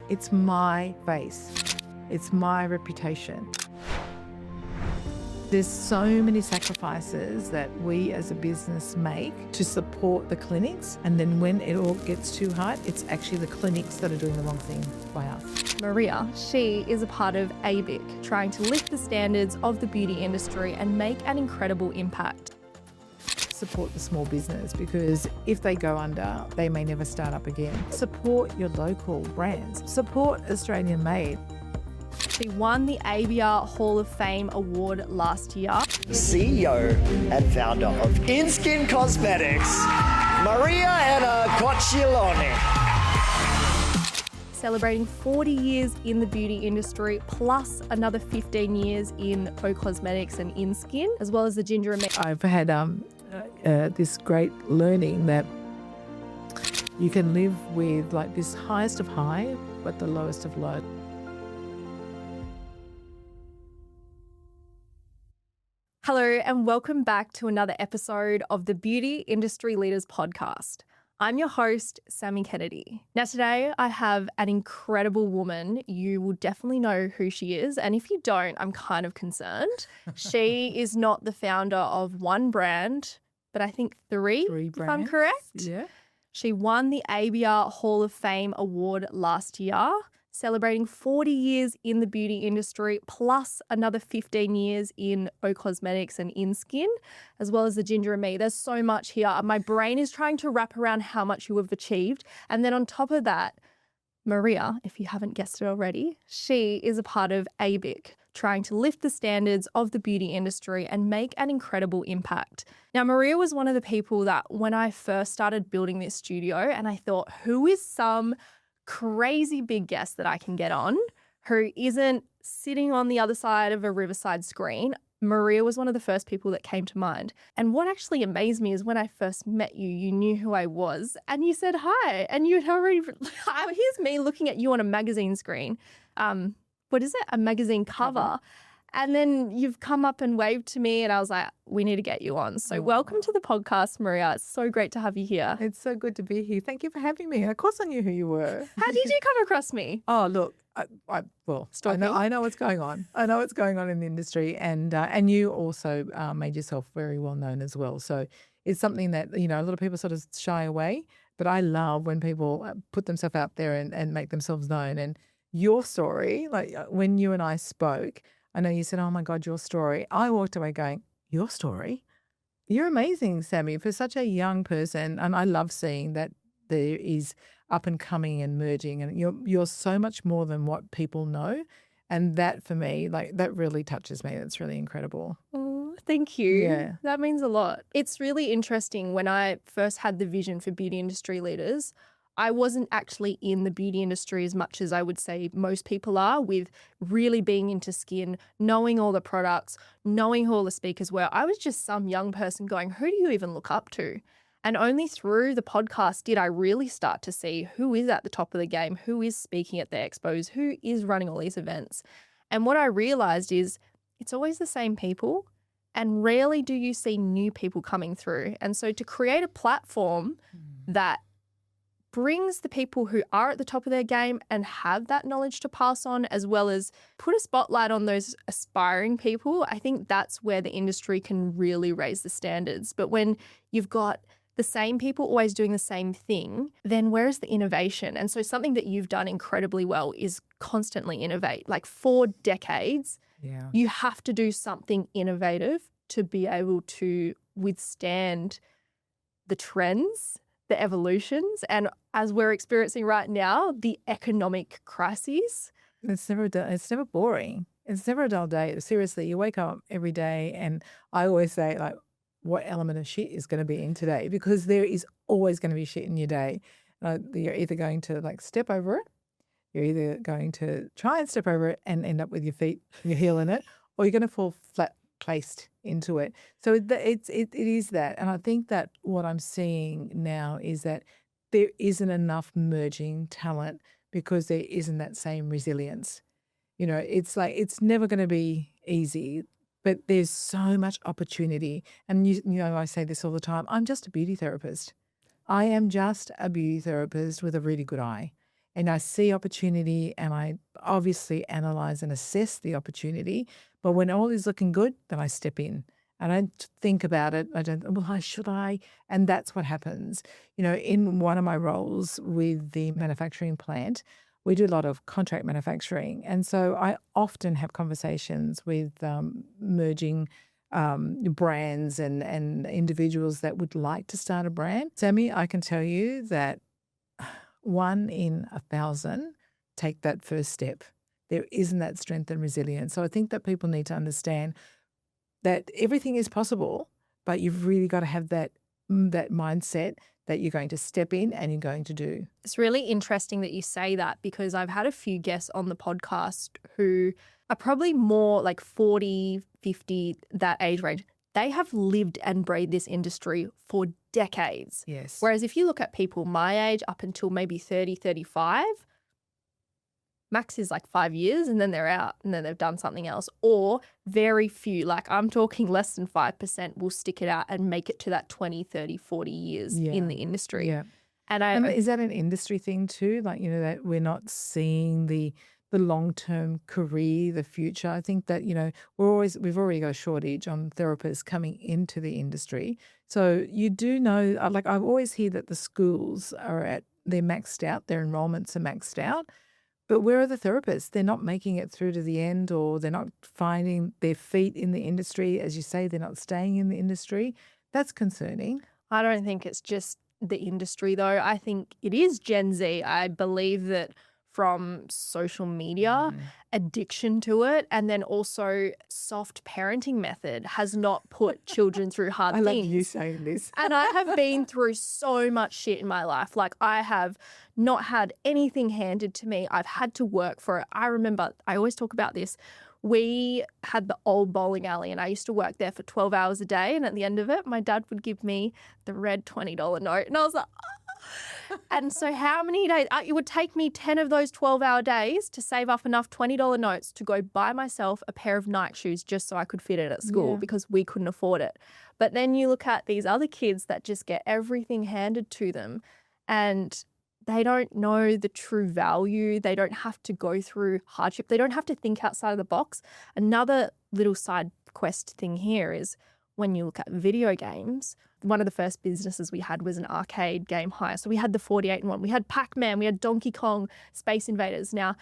It's my face. It's my reputation. There's so many sacrifices that we as a business make to support the clinics. And then when it all gets too hard, it's actually the clinics that are doing the wrong thing by us. Maria, she is a part of ABIC, trying to lift the standards of the beauty industry and make an incredible impact. Support the small business, because if they go under, they may never start up again. Support your local brands. Support Australian made. She won the ABIA Hall of Fame award last year. CEO and founder of O Cosmedics, Maria Enna-Cocciolone. Celebrating 40 years in the beauty industry, plus another 15 years in O Cosmedics and in skin, as well as the GINGER&ME. I've had this great learning that you can live with like this highest of high, but the lowest of low. Hello and welcome back to another episode of the Beauty Industry Leaders Podcast. I'm your host, Sammy Kennedy. Now today I have an incredible woman. You will definitely know who she is, and if you don't, I'm kind of concerned. She is not the founder of one brand, but I think three brands, if I'm correct. Yeah. She won the ABIA Hall of Fame award last year, celebrating 40 years in the beauty industry, plus another 15 years in O Cosmedics and in skin, as well as the GINGER&ME. There's so much here. My brain is trying to wrap around how much you have achieved. And then on top of that, Maria, if you haven't guessed it already, she is a part of ABIC, trying to lift the standards of the beauty industry and make an incredible impact. Now, Maria was one of the people that when I first started building this studio, and I thought, who is some crazy big guest that I can get on who isn't sitting on the other side of a riverside screen? Maria was one of the first people that came to mind. And what actually amazed me is when I first met you, you knew who I was and you said hi. And you'd already, here's me looking at you on a magazine screen. What is it? A magazine cover. And then you've come up and waved to me and I was like, we need to get you on. So welcome to the podcast, Maria. It's so great to have you here. It's so good to be here. Thank you for having me. Of course I knew who you were. How did you come across me? Oh, look, I know what's going on. I know what's going on in the industry, and you also made yourself very well known as well. So it's something that, a lot of people sort of shy away, but I love when people put themselves out there and make themselves known. And your story, like when you and I spoke, I know you said, oh my God, your story. I walked away going, your story? You're amazing, Sammy, for such a young person. And I love seeing that there is up and coming and merging, and you're so much more than what people know. And that for me, like that really touches me. That's really incredible. Oh, thank you. Yeah. That means a lot. It's really interesting. When I first had the vision for beauty industry leaders, I wasn't actually in the beauty industry as much as I would say most people are, with really being into skin, knowing all the products, knowing who all the speakers were. I was just some young person going, who do you even look up to? And only through the podcast did I really start to see who is at the top of the game, who is speaking at the expos, who is running all these events. And what I realized is it's always the same people, and rarely do you see new people coming through. And so to create a platform that brings the people who are at the top of their game and have that knowledge to pass on, as well as put a spotlight on those aspiring people, I think that's where the industry can really raise the standards. But when you've got the same people always doing the same thing, then where's the innovation? And so something that you've done incredibly well is constantly innovate. Like for decades, you have to do something innovative to be able to withstand the trends, the evolutions, and as we're experiencing right now, the economic crises. It's never boring. It's never a dull day. Seriously, you wake up every day, and I always say, like, what element of shit is going to be in today? Because there is always going to be shit in your day. You're either going to like step over it, you're either going to try and step over it and end up with your heel in it, or you're going to fall flat placed into it. So it is that. And I think that what I'm seeing now is that there isn't enough merging talent because there isn't that same resilience. It's like it's never going to be easy, but there's so much opportunity. And I say this all the time, I'm just a beauty therapist. I am just a beauty therapist with a really good eye. and I see opportunity and I obviously analyze and assess the opportunity. But when all is looking good, then I step in. I don't think about it. I don't, well, should I? And that's what happens. In one of my roles with the manufacturing plant, we do a lot of contract manufacturing. And so I often have conversations with merging brands and individuals that would like to start a brand. Sammy, I can tell you that 1 in 1,000 take that first step. There isn't that strength and resilience. So I think that people need to understand that everything is possible, but you've really got to have that mindset that you're going to step in and you're going to do. It's really interesting that you say that, because I've had a few guests on the podcast who are probably more like 40, 50, that age range. They have lived and breathed this industry for decades. Yes. Whereas if you look at people my age up until maybe 30, 35, max is like 5 years and then they're out and then they've done something else. Or very few, like I'm talking less than 5% will stick it out and make it to that 20, 30, 40 years in the industry. Yeah. And is that an industry thing too? Like, that we're not seeing the long-term career, the future. I think that, we've already got a shortage on therapists coming into the industry. So you do know, like I always hear that the schools they're maxed out, their enrollments are maxed out. But where are the therapists? They're not making it through to the end, or they're not finding their feet in the industry. As you say, they're not staying in the industry. That's concerning. I don't think it's just the industry though. I think it is Gen Z. I believe that from social media, addiction to it, and then also soft parenting method has not put children through hard things. I love you saying this. And I have been through so much shit in my life. Like I have not had anything handed to me. I've had to work for it. I remember, I always talk about this. We had the old bowling alley and I used to work there for 12 hours a day. And at the end of it, my dad would give me the red $20 note. And I was like, and so how many days? It would take me 10 of those 12-hour days to save up enough $20 notes to go buy myself a pair of Nike shoes just so I could fit in at school because we couldn't afford it. But then you look at these other kids that just get everything handed to them and they don't know the true value. They don't have to go through hardship. They don't have to think outside of the box. Another little side quest thing here is when you look at video games, one of the first businesses we had was an arcade game hire. So we had the 48-in-1. We had Pac-Man. We had Donkey Kong, Space Invaders. Now,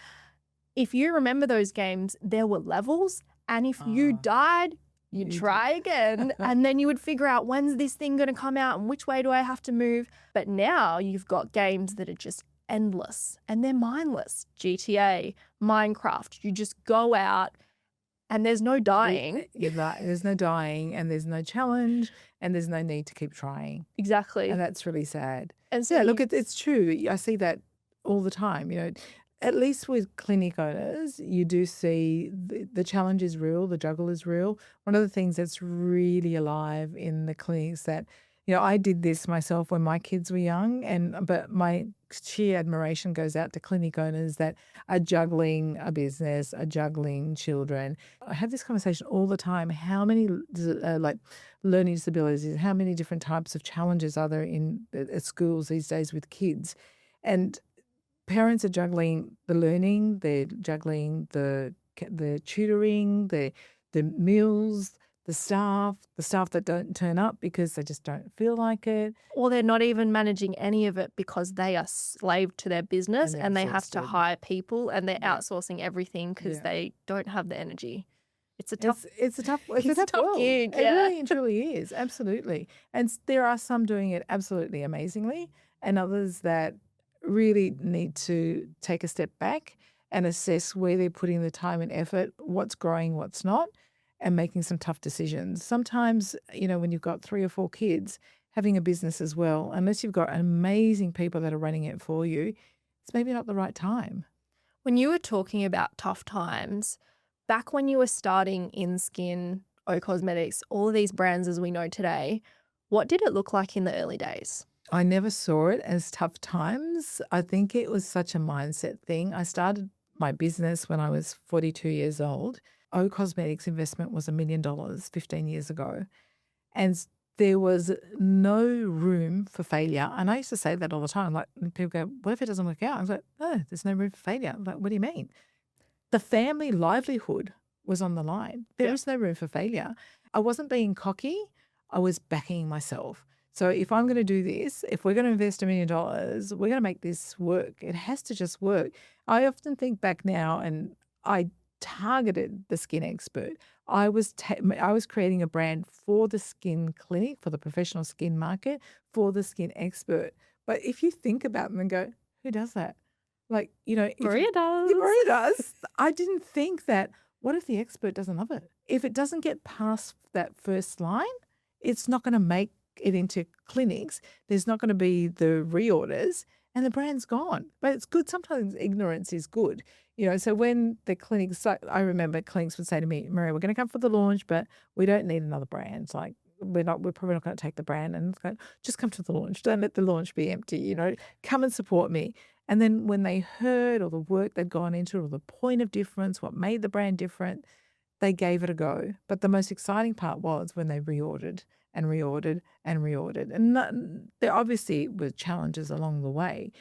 if you remember those games, there were levels. And if you died, you'd try again. And then you would figure out, when's this thing going to come out and which way do I have to move? But now you've got games that are just endless and they're mindless. GTA, Minecraft. You just go out and there's no dying. There's no dying and there's no challenge and there's no need to keep trying. Exactly. And that's really sad. And so yeah, look, it's true. I see that all the time. At least with clinic owners, you do see the challenge is real, the juggle is real. One of the things that's really alive in the clinics that, I did this myself when my kids were young, but my sheer admiration goes out to clinic owners that are juggling a business, are juggling children. I have this conversation all the time. How many learning disabilities, how many different types of challenges are there at schools these days with kids? And parents are juggling the learning, they're juggling the tutoring, the meals, the staff that don't turn up because they just don't feel like it. Or they're not even managing any of it because they are slave to their business and they have to hire people and they're outsourcing everything because they don't have the energy. It's a tough world. gig. It really and truly is, absolutely. And there are some doing it absolutely amazingly and others that really need to take a step back and assess where they're putting the time and effort, what's growing, what's not, and making some tough decisions. Sometimes, when you've got 3 or 4 kids, having a business as well, unless you've got amazing people that are running it for you, it's maybe not the right time. When you were talking about tough times, back when you were starting in skin, O Cosmedics, all of these brands as we know today, what did it look like in the early days? I never saw it as tough times. I think it was such a mindset thing. I started my business when I was 42 years old. O Cosmedics investment was $1 million 15 years ago. And there was no room for failure. And I used to say that all the time. Like, people go, what if it doesn't work out? I was like, no, there's no room for failure. I'm like, what do you mean? The family livelihood was on the line. There is no room for failure. I wasn't being cocky. I was backing myself. So if I'm going to do this, if we're going to invest $1 million, we're going to make this work. It has to just work. I often think back now, and I targeted the skin expert. I was creating a brand for the skin clinic, for the professional skin market, for the skin expert. But if you think about them and go, who does that? Like, Maria does. Maria does. I didn't think that, what if the expert doesn't love it? If it doesn't get past that first line, it's not going to make it into clinics. There's not going to be the reorders and the brand's gone. But it's good. Sometimes ignorance is good. So when the clinics, I remember clinics would say to me, Maria, we're going to come for the launch, but we don't need another brand. It's like, we're probably not going to take the brand, and it's like, just come to the launch. Don't let the launch be empty, come and support me. And then when they heard all the work they'd gone into, or the point of difference, what made the brand different, they gave it a go. But the most exciting part was when they reordered and reordered and reordered. And there obviously were challenges along the way,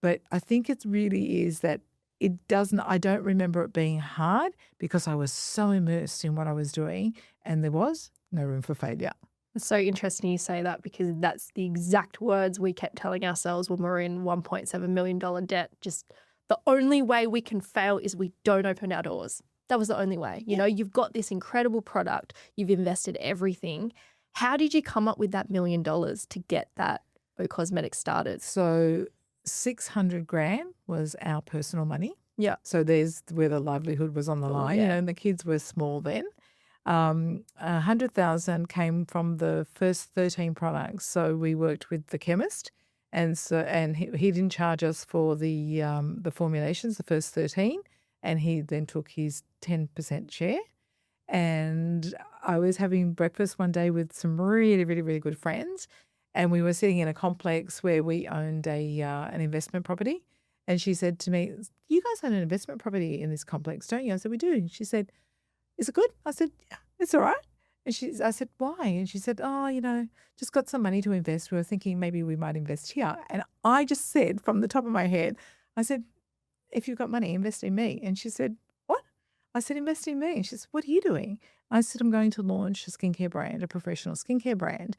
but I think it really is that I don't remember it being hard because I was so immersed in what I was doing, and there was no room for failure. It's so interesting you say that, because that's the exact words we kept telling ourselves when we were in $1.7 million debt. Just the only way we can fail is we don't open our doors. That was the only way. You've got this incredible product. You've invested everything. How did you come up with that $1 million to get that O Cosmedics started? So 600 grand was our personal money. Yeah. So there's where the livelihood was on the line, and the kids were small then. 100,000 came from the first 13 products. So we worked with the chemist, and he didn't charge us for the formulations, the first 13, and he then took his 10% share. And I was having breakfast one day with some really, really, really good friends, and we were sitting in a complex where we owned an investment property. And she said to me, you guys own an investment property in this complex, don't you? I said, we do. And she said, is it good? I said, yeah, it's all right. And I said, why? And she said, just got some money to invest. We were thinking maybe we might invest here. And I just said from the top of my head, I said, if you've got money, invest in me. And she said, what? I said, invest in me. And she said, what are you doing? I said, I'm going to launch a skincare brand, a professional skincare brand.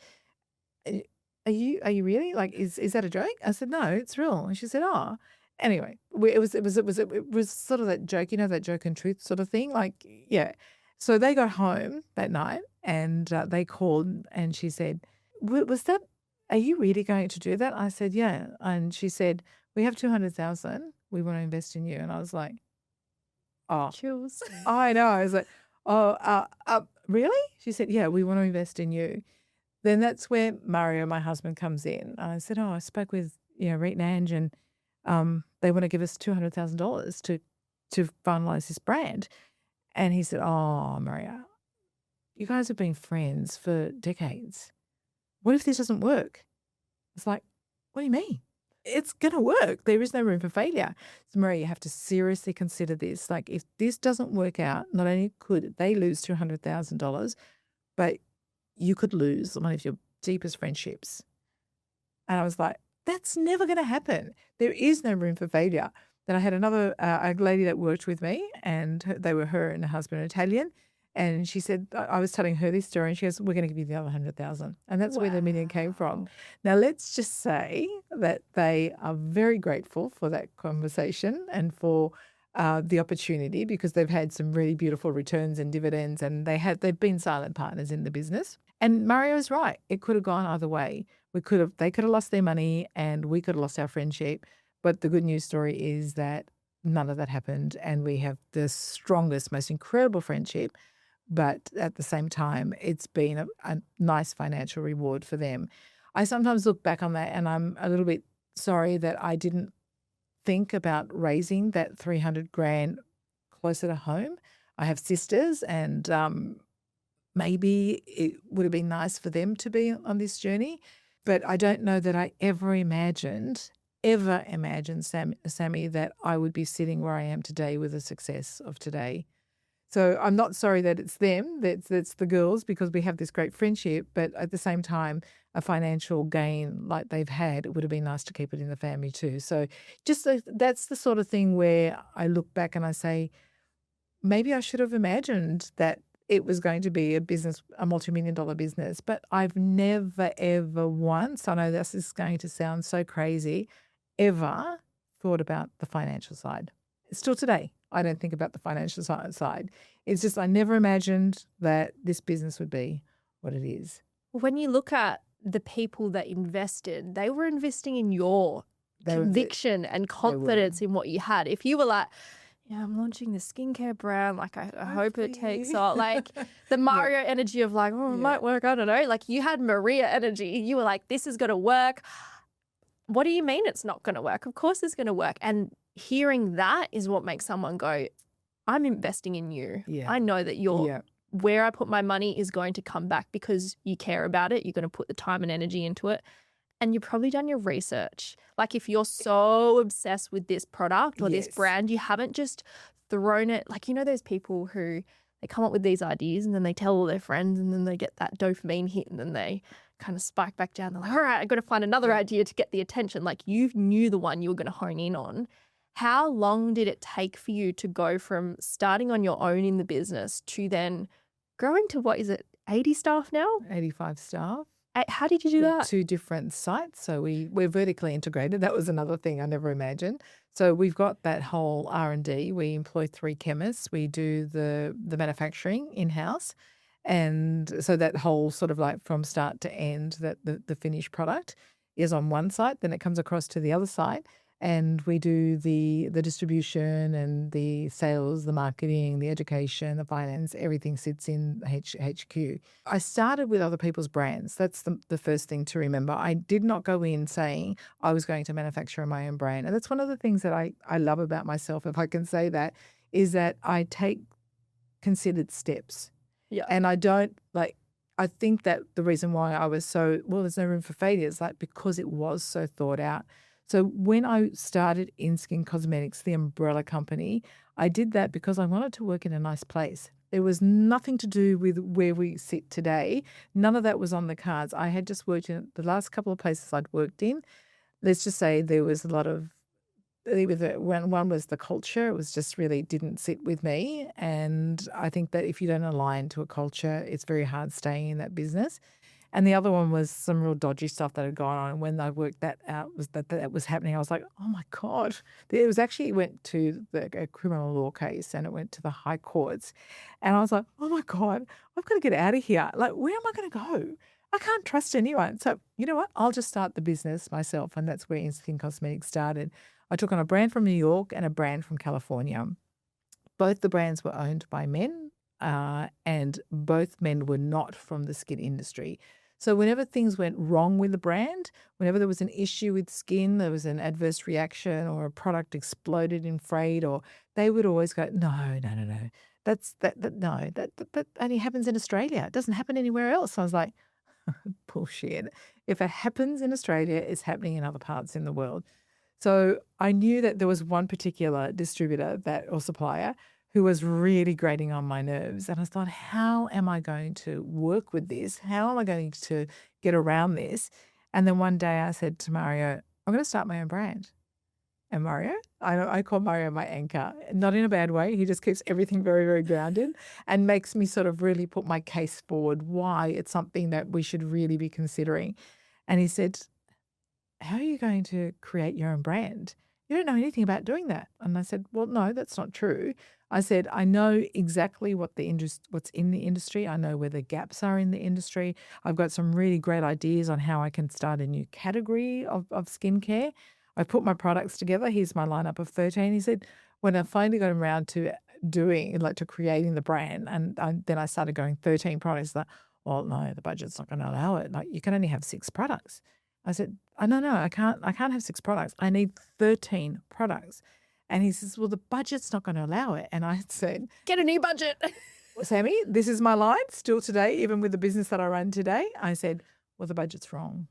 Are you really? Like, is that a joke? I said, no, it's real. And she said, oh. Anyway, it was sort of that joke, that joke and truth sort of thing. Like, yeah. So they got home that night, and they called, and she said, are you really going to do that? I said, yeah. And she said, we have 200,000. We want to invest in you. And I was like, oh. Chills. I know. I was like, oh, really? She said, yeah, we want to invest in you. Then that's where Mario, my husband, comes in. I said, I spoke with, Reet and Ange, and they want to give us $200,000 to finalize this brand. And he said, oh, Maria, you guys have been friends for decades. What if this doesn't work? It's like, what do you mean? It's going to work. There is no room for failure. So, Maria, you have to seriously consider this. Like, if this doesn't work out, not only could they lose $200,000, but you could lose one of your deepest friendships. And I was like, that's never going to happen. There is no room for failure. Then I had another a lady that worked with me, and they were her and her husband are Italian. And she said, I was telling her this story, and she goes, we're going to give you the other 100,000. And that's where the $1 million came from. Now, let's just say that they are very grateful for that conversation and for the opportunity, because they've had some really beautiful returns and dividends, and they've been silent partners in the business. And Mario's right. It could have gone either way. They could have lost their money, and we could have lost our friendship. But the good news story is that none of that happened, and we have the strongest, most incredible friendship. But at the same time, it's been a nice financial reward for them. I sometimes look back on that, and I'm a little bit sorry that I didn't think about raising that 300 grand closer to home. I have sisters, and maybe it would have been nice for them to be on this journey. But I don't know that I ever imagined, Sammy, that I would be sitting where I am today with the success of today. So I'm not sorry that it's them, that's the girls, because we have this great friendship. But at the same time, a financial gain like they've had, it would have been nice to keep it in the family too. So that's the sort of thing where I look back and I say, maybe I should have imagined that it was going to be a business, a multi-million-dollar business. But I've never, ever once, I know this is going to sound so crazy, ever thought about the financial side. Still today, I don't think about the financial side. It's just I never imagined that this business would be what it is. When you look at the people that invested, they were investing in your conviction and confidence in what you had. If you were like, yeah, I'm launching this skincare brand, like I hope it takes off. Like the Mario energy of like, oh, it might work, I don't know. Like you had Maria energy. You were like, this is going to work. What do you mean it's not going to work? Of course it's going to work. And hearing that is what makes someone go, I'm investing in you. Yeah. I know that where I put my money is going to come back because you care about it. You're going to put the time and energy into it. And you've probably done your research. Like if you're so obsessed with this product or this brand, you haven't just thrown it. Like, you know, those people who they come up with these ideas and then they tell all their friends and then they get that dopamine hit and then they kind of spike back down. They're like, all right, I've got to find another idea to get the attention. Like you knew the one you were going to hone in on. How long did it take for you to go from starting on your own in the business to then growing to, what is it, 80 staff now? 85 staff. How did you do that? 2 different sites. So we're vertically integrated. That was another thing I never imagined. So we've got that whole R&D. We employ 3 chemists. We do the manufacturing in-house. And so that whole sort of like from start to end, that the finished product is on one site. Then it comes across to the other site. And we do the distribution and the sales, the marketing, the education, the finance, everything sits in HQ. I started with other people's brands. That's the first thing to remember. I did not go in saying I was going to manufacture my own brand. And that's one of the things that I love about myself, if I can say that, is that I take considered steps. Yeah. And I don't I think that the reason why I was so, there's no room for failure is like because it was so thought out. So when I started InSkin Cosmetics, the umbrella company, I did that because I wanted to work in a nice place. There was nothing to do with where we sit today. None of that was on the cards. I had just worked in the last couple of places I'd worked in. Let's just say there was a lot of, one was the culture. It was just really didn't sit with me. And I think that if you don't align to a culture, it's very hard staying in that business. And the other one was some real dodgy stuff that had gone on. And when I worked that out, that was happening, I was like, oh my God. It went to a criminal law case and it went to the high courts. And I was like, oh my God, I've got to get out of here. Like, where am I going to go? I can't trust anyone. So you know what? I'll just start the business myself. And that's where InSkin Cosmetics started. I took on a brand from New York and a brand from California. Both the brands were owned by men and both men were not from the skin industry. So whenever things went wrong with the brand, whenever there was an issue with skin, there was an adverse reaction or a product exploded in freight, or they would always go, no. That only happens in Australia. It doesn't happen anywhere else. I was like, bullshit. If it happens in Australia, it's happening in other parts in the world. So I knew that there was one particular distributor or supplier who was really grating on my nerves. And I thought, how am I going to work with this? How am I going to get around this? And then one day I said to Mario, I'm going to start my own brand. And Mario, I call Mario my anchor, not in a bad way. He just keeps everything very, very grounded and makes me sort of really put my case forward why it's something that we should really be considering. And he said, how are you going to create your own brand? You don't know anything about doing that. And I said, well, no, that's not true. I said, I know exactly what's in the industry. I know where the gaps are in the industry. I've got some really great ideas on how I can start a new category of skincare. I put my products together. Here's my lineup of 13. He said, when I finally got around to creating the brand, and then I started going 13 products, like, well, no, the budget's not going to allow it. Like, you can only have 6 products. I said, oh, no, I can't have 6 products. I need 13 products. And he says, well, the budget's not going to allow it. And I said, get a new budget. Sammy, this is my line still today, even with the business that I run today. I said, well, the budget's wrong.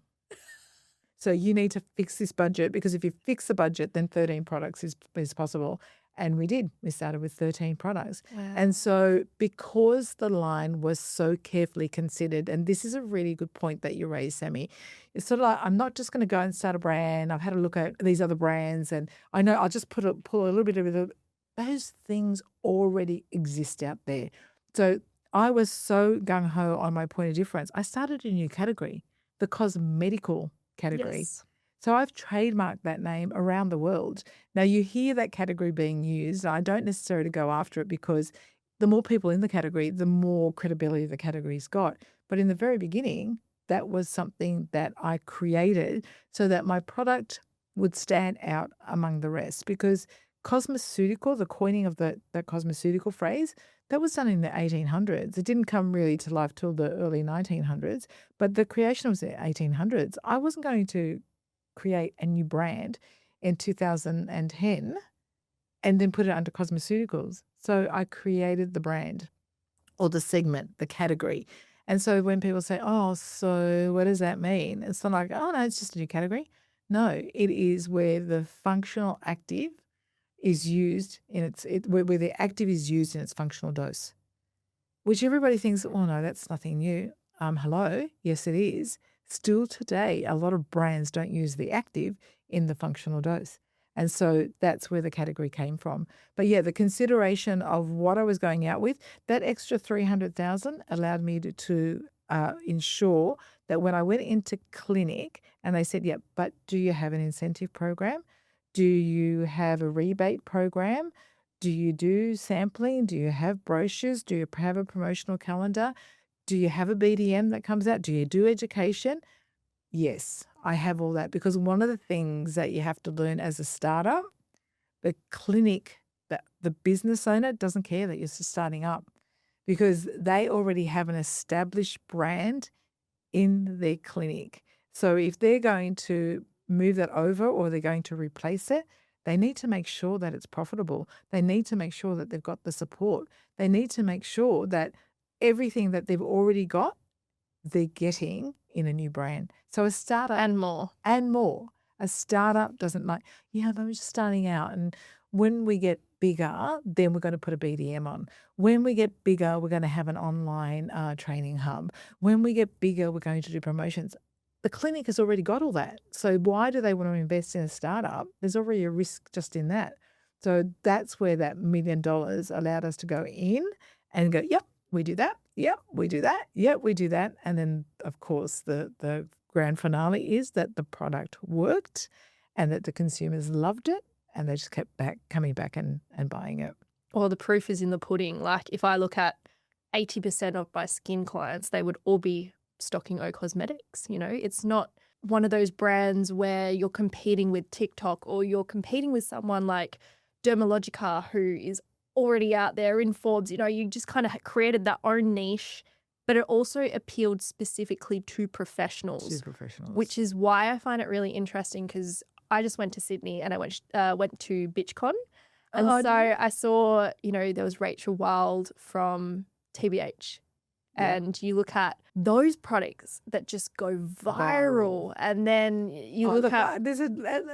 So you need to fix this budget, because if you fix the budget, then 13 products is possible. And we did. We started with 13 products. Wow. And so because the line was so carefully considered, and this is a really good point that you raised, Sammy, it's sort of like, I'm not just going to go and start a brand. I've had a look at these other brands and I know I'll just pull a little bit of it. Those things already exist out there. So I was so gung-ho on my point of difference. I started a new category, the cosmetical category. Yes. So I've trademarked that name around the world. Now you hear that category being used. I don't necessarily go after it because the more people in the category, the more credibility the category's got. But in the very beginning, that was something that I created so that my product would stand out among the rest, because cosmeceutical, the coining of that cosmeceutical phrase, that was done in the 1800s. It didn't come really to life till the early 1900s, but the creation was the 1800s. I wasn't going to create a new brand in 2010 and then put it under cosmeceuticals. So I created the brand or the segment, the category. And so when people say, oh, so what does that mean? It's not like, oh, no, it's just a new category. No, it is where the functional active is used in where the active is used in its functional dose, which everybody thinks, oh, no, that's nothing new. Hello, yes, it is. Still today, a lot of brands don't use the active in the functional dose. And so that's where the category came from. But yeah, the consideration of what I was going out with, that extra 300,000 allowed me to ensure that when I went into clinic and they said, yeah, but do you have an incentive program? Do you have a rebate program? Do you do sampling? Do you have brochures? Do you have a promotional calendar? Do you have a BDM that comes out? Do you do education? Yes, I have all that, because one of the things that you have to learn as a startup, the clinic, the business owner doesn't care that you're just starting up, because they already have an established brand in their clinic. So if they're going to move that over or they're going to replace it, they need to make sure that it's profitable. They need to make sure that they've got the support. They need to make sure that everything that they've already got, they're getting in a new brand. So a startup And more. A startup doesn't like, yeah, I'm just starting out. And when we get bigger, then we're going to put a BDM on. When we get bigger, we're going to have an online training hub. When we get bigger, we're going to do promotions. The clinic has already got all that. So why do they want to invest in a startup? There's already a risk just in that. So that's where that $1 million allowed us to go in and go, yep, we do that. Yep, we do that. Yep, we do that. And then, of course, the grand finale is that the product worked and that the consumers loved it and they just kept coming back and buying it. Well, the proof is in the pudding. Like if I look at 80% of my skin clients, they would all be stocking O Cosmetics. You know, it's not one of those brands where you're competing with TikTok or you're competing with someone like Dermalogica who is already out there in Forbes. You know, you just kind of created that own niche, but it also appealed specifically to professionals. Which is why I find it really interesting, because I just went to Sydney and I went to BitchCon. And I saw, you know, there was Rachel Wild from TBH. Yeah. And you look at those products that just go viral. And then you look at... There's a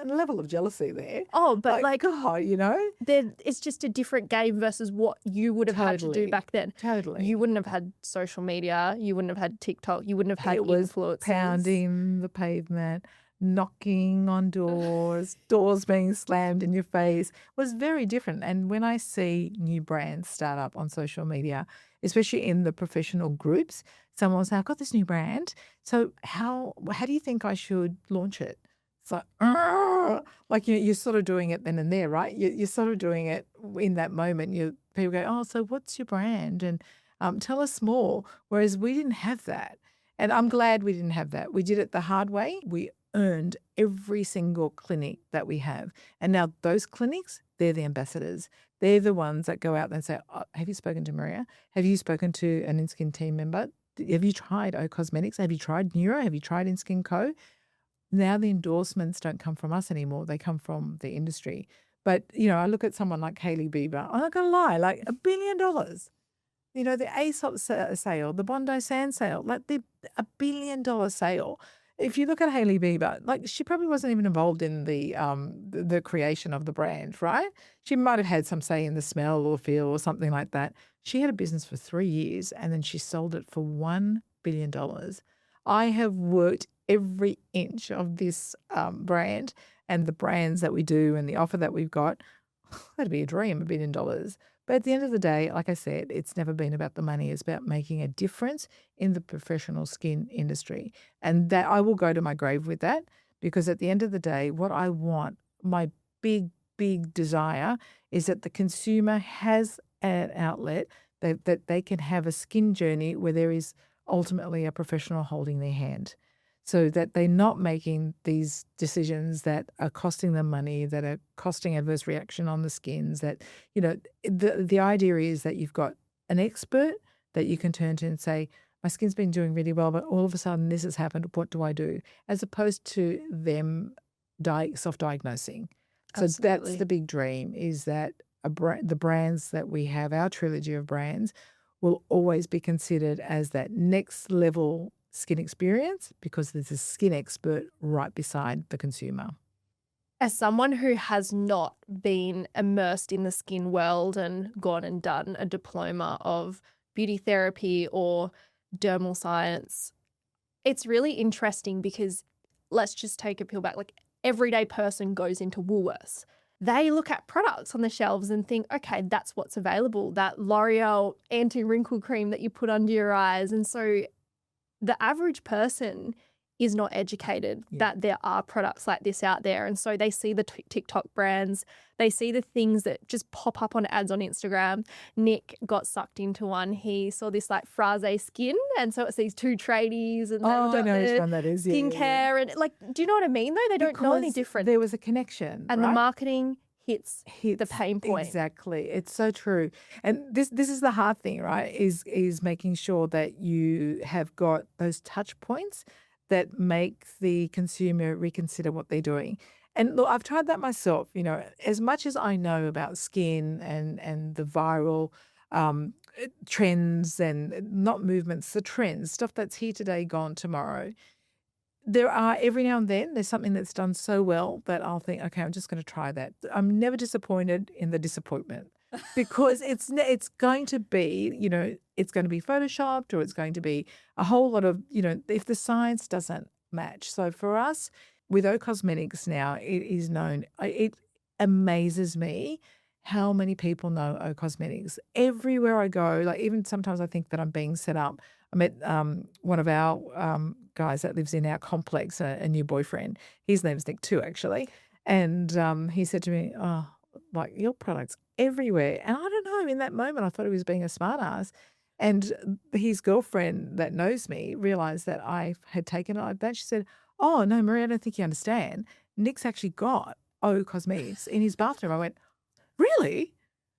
level of jealousy there. Oh, but you know? It's just a different game versus what you would have had to do back then. Totally. You wouldn't have had social media. You wouldn't have had TikTok. You wouldn't have had influencers. It was pounding the pavement, knocking on doors being slammed in your face. It was very different. And when I see new brands start up on social media, especially in the professional groups, someone will say, I've got this new brand. So how do you think I should launch it? It's like you're sort of doing it then and there, right? You're sort of doing it in that moment. People go, oh, so what's your brand? And tell us more. Whereas we didn't have that. And I'm glad we didn't have that. We did it the hard way. We earned every single clinic that we have. And now those clinics, they're the ambassadors. They're the ones that go out and say, oh, have you spoken to Maria? Have you spoken to an InSkin team member? Have you tried O Cosmetics? Have you tried Neuro? Have you tried InSkin Co? Now the endorsements don't come from us anymore. They come from the industry. But, you know, I look at someone like Hailey Bieber. I'm not going to lie, like $1 billion. You know, the Aesop sale, the Bondi Sand sale, like the $1 billion sale. if you look at Hailey Bieber, like she probably wasn't even involved in the creation of the brand, right? She might have had some say in the smell or feel or something like that. She had a business for 3 years and then she sold it for $1 billion. I have worked every inch of this brand and the brands that we do and the offer that we've got. That'd be a dream, $1 billion. But at the end of the day, like I said, it's never been about the money. It's about making a difference in the professional skin industry. And that I will go to my grave with that, because at the end of the day, what I want, my big, big desire is that the consumer has an outlet that they can have a skin journey where there is ultimately a professional holding their hand, so that they're not making these decisions that are costing them money, that are costing adverse reaction on the skins. That, the idea is that you've got an expert that you can turn to and say, my skin's been doing really well, but all of a sudden this has happened. What do I do? As opposed to them self-diagnosing. So that's Absolutely. the big dream, is that the brands that we have, our trilogy of brands, will always be considered as that next level skin experience, because there's a skin expert right beside the consumer. As someone who has not been immersed in the skin world and gone and done a diploma of beauty therapy or dermal science, it's really interesting because let's just take a peel back. Like, everyday person goes into Woolworths. They look at products on the shelves and think, okay, that's what's available, that L'Oreal anti-wrinkle cream that you put under your eyes. And so the average person is not educated that there are products like this out there. And so they see the TikTok brands, they see the things that just pop up on ads on Instagram. Nick got sucked into one. He saw this like Phrase Skin, and so it's these two tradies and I know which one that is. skincare. And like, do you know what I mean though? They don't know any different. There was a connection. And right? the marketing hits the pain point. Exactly. It's so true. And this is the hard thing, right? Is making sure that you have got those touch points that make the consumer reconsider what they're doing. And look, I've tried that myself. As much as I know about skin and the viral trends, and not movements, the trends, stuff that's here today, gone tomorrow. There are, every now and then, there's something that's done so well that I'll think, okay, I'm just going to try that. I'm never disappointed in the disappointment, because it's going to be, it's going to be photoshopped, or it's going to be a whole lot of, if the science doesn't match. So for us, with O Cosmedics now, it is known. It amazes me how many people know O Cosmedics. Everywhere I go, like even sometimes I think that I'm being set up. I met one of our guys that lives in our complex, a new boyfriend. His name's Nick too, actually. And he said to me, oh, like, your product's everywhere. And I don't know, in that moment, I thought he was being a smart ass. And his girlfriend that knows me realized that I had taken it like that. She said, oh, no, Maria, I don't think you understand. Nick's actually got O Cosmetics in his bathroom. I went, really?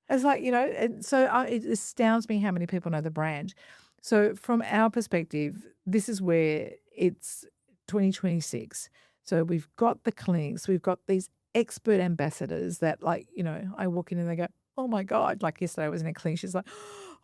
I was like, and so it astounds me how many people know the brand. So from our perspective, this is where it's 2026. So we've got the clinics, we've got these expert ambassadors that, like, I walk in and they go, oh my God. Like yesterday I was in a clinic, she's like,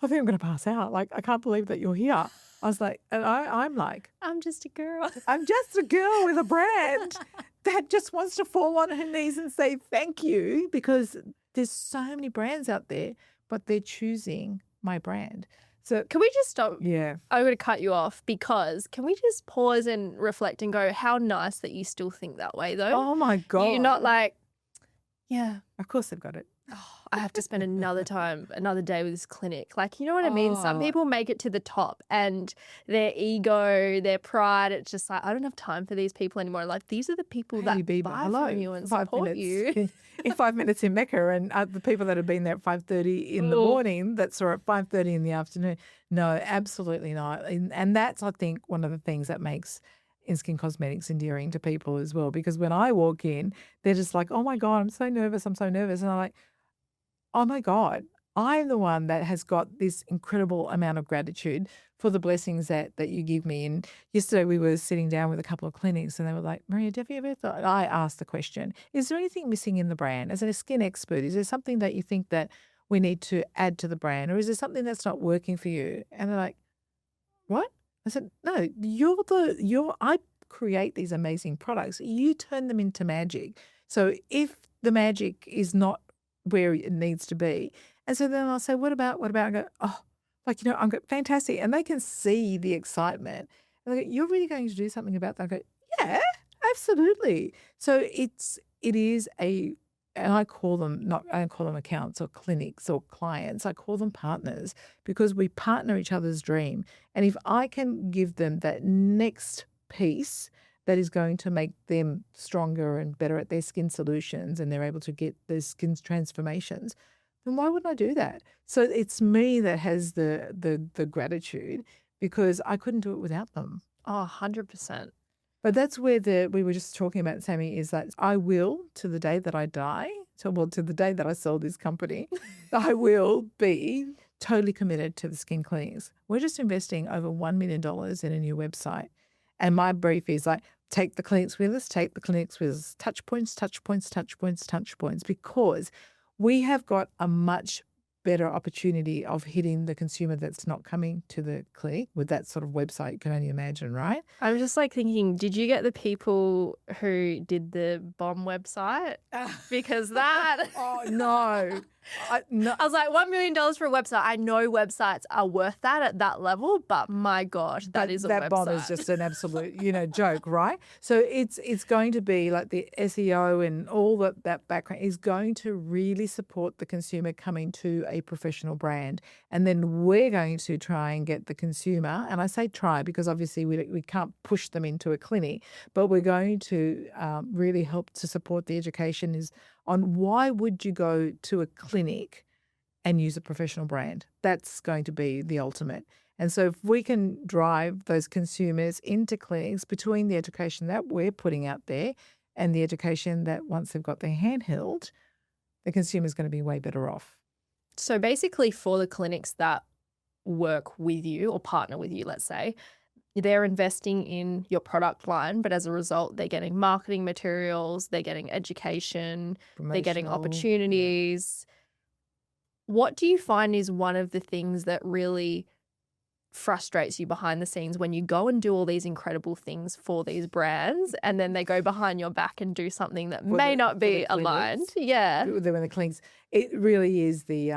I think I'm going to pass out. Like, I can't believe that you're here. I was like, and I'm like, I'm just a girl. I'm just a girl with a brand that just wants to fall on her knees and say thank you, because there's so many brands out there, but they're choosing my brand. So can we just stop? Yeah. I'm going to cut you off, because can we just pause and reflect and go, how nice that you still think that way though? Oh my God. You're not like, yeah, of course they've got it. oh, I have to spend another day with this clinic. Like, you know what I mean? Some people make it to the top and their ego, their pride, it's just like, I don't have time for these people anymore. Like, these are the people that buy from you and support you. In 5 minutes in Mecca, and the people that have been there at 5:30 in the morning that saw at 5:30 in the afternoon. No, absolutely not. And that's, I think, one of the things that makes In-Skin Cosmetics endearing to people as well, because when I walk in, they're just like, oh my God, I'm so nervous. And I'm like, oh my God, I'm the one that has got this incredible amount of gratitude for the blessings that you give me. And yesterday we were sitting down with a couple of clinics and they were like, Maria, have you ever thought, I asked the question, is there anything missing in the brand? As a skin expert, is there something that you think that we need to add to the brand, or is there something that's not working for you? And they're like, what? I said, no, I create these amazing products, you turn them into magic. So if the magic is not where it needs to be, and so then I'll say, what about? I go, oh, like, I'm fantastic. And they can see the excitement. And they go, you're really going to do something about that? I go, yeah, absolutely. So it is and I don't call them accounts or clinics or clients. I call them partners because we partner each other's dream. And if I can give them that next piece that is going to make them stronger and better at their skin solutions and they're able to get their skin transformations, then why wouldn't I do that? So it's me that has the gratitude because I couldn't do it without them. Oh, 100%. But that's where we were just talking about, Sammy, is that I will, to the day that I die, to the day that I sell this company, I will be totally committed to the skin clinics. We're just investing over $1 million in a new website. And my brief is like, take the clinics with us, touch points, because we have got a much better opportunity of hitting the consumer that's not coming to the clinic with that sort of website. You can only imagine, right? I'm just like thinking, did you get the people who did the bomb website? Because that... Oh, no. No. I was like, $1 million for a website. I know websites are worth that at that level, but my gosh, that is a website. That bomb is just an absolute, joke, right? So it's going to be like the SEO and all that background is going to really support the consumer coming to a professional brand. And then we're going to try and get the consumer, and I say try because obviously we can't push them into a clinic, but we're going to really help to support the education is on why would you go to a clinic and use a professional brand? That's going to be the ultimate. And so if we can drive those consumers into clinics between the education that we're putting out there and the education that once they've got their hand held, the consumer's going to be way better off. So basically for the clinics that work with you or partner with you, let's say, they're investing in your product line, but as a result, they're getting marketing materials, they're getting education, they're getting opportunities. What do you find is one of the things that really frustrates you behind the scenes when you go and do all these incredible things for these brands and then they go behind your back and do something that may not be aligned? Yeah. When the clinics, it really is the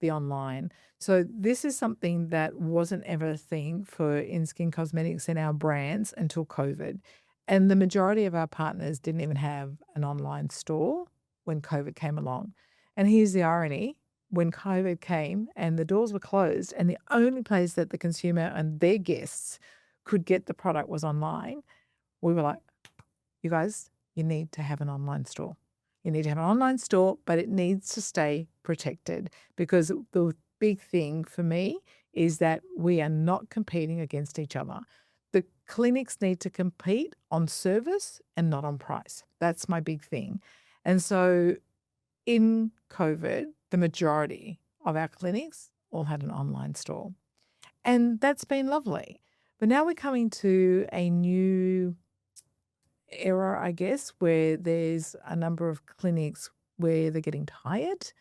online. So this is something that wasn't ever a thing for in-skin cosmetics and our brands until COVID. And the majority of our partners didn't even have an online store when COVID came along. And here's the irony. When COVID came and the doors were closed and the only place that the consumer and their guests could get the product was online, we were like, you guys, you need to have an online store. You need to have an online store, but it needs to stay protected because the big thing for me is that we are not competing against each other. The clinics need to compete on service and not on price. That's my big thing. And so in COVID, the majority of our clinics all had an online store. And that's been lovely. But now we're coming to a new era, I guess, where there's a number of clinics where they're getting tired.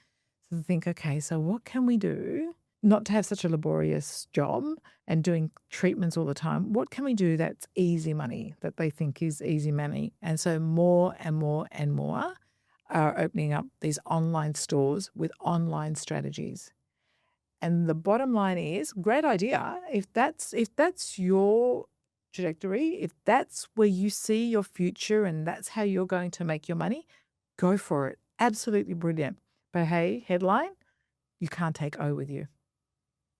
So they think, okay, so what can we do not to have such a laborious job and doing treatments all the time? What can we do that's easy money, that they think is easy money? And so more and more and more are opening up these online stores with online strategies. And the bottom line is, great idea. If that's your trajectory, if that's where you see your future and that's how you're going to make your money, go for it. Absolutely brilliant. But hey, headline, you can't take O with you.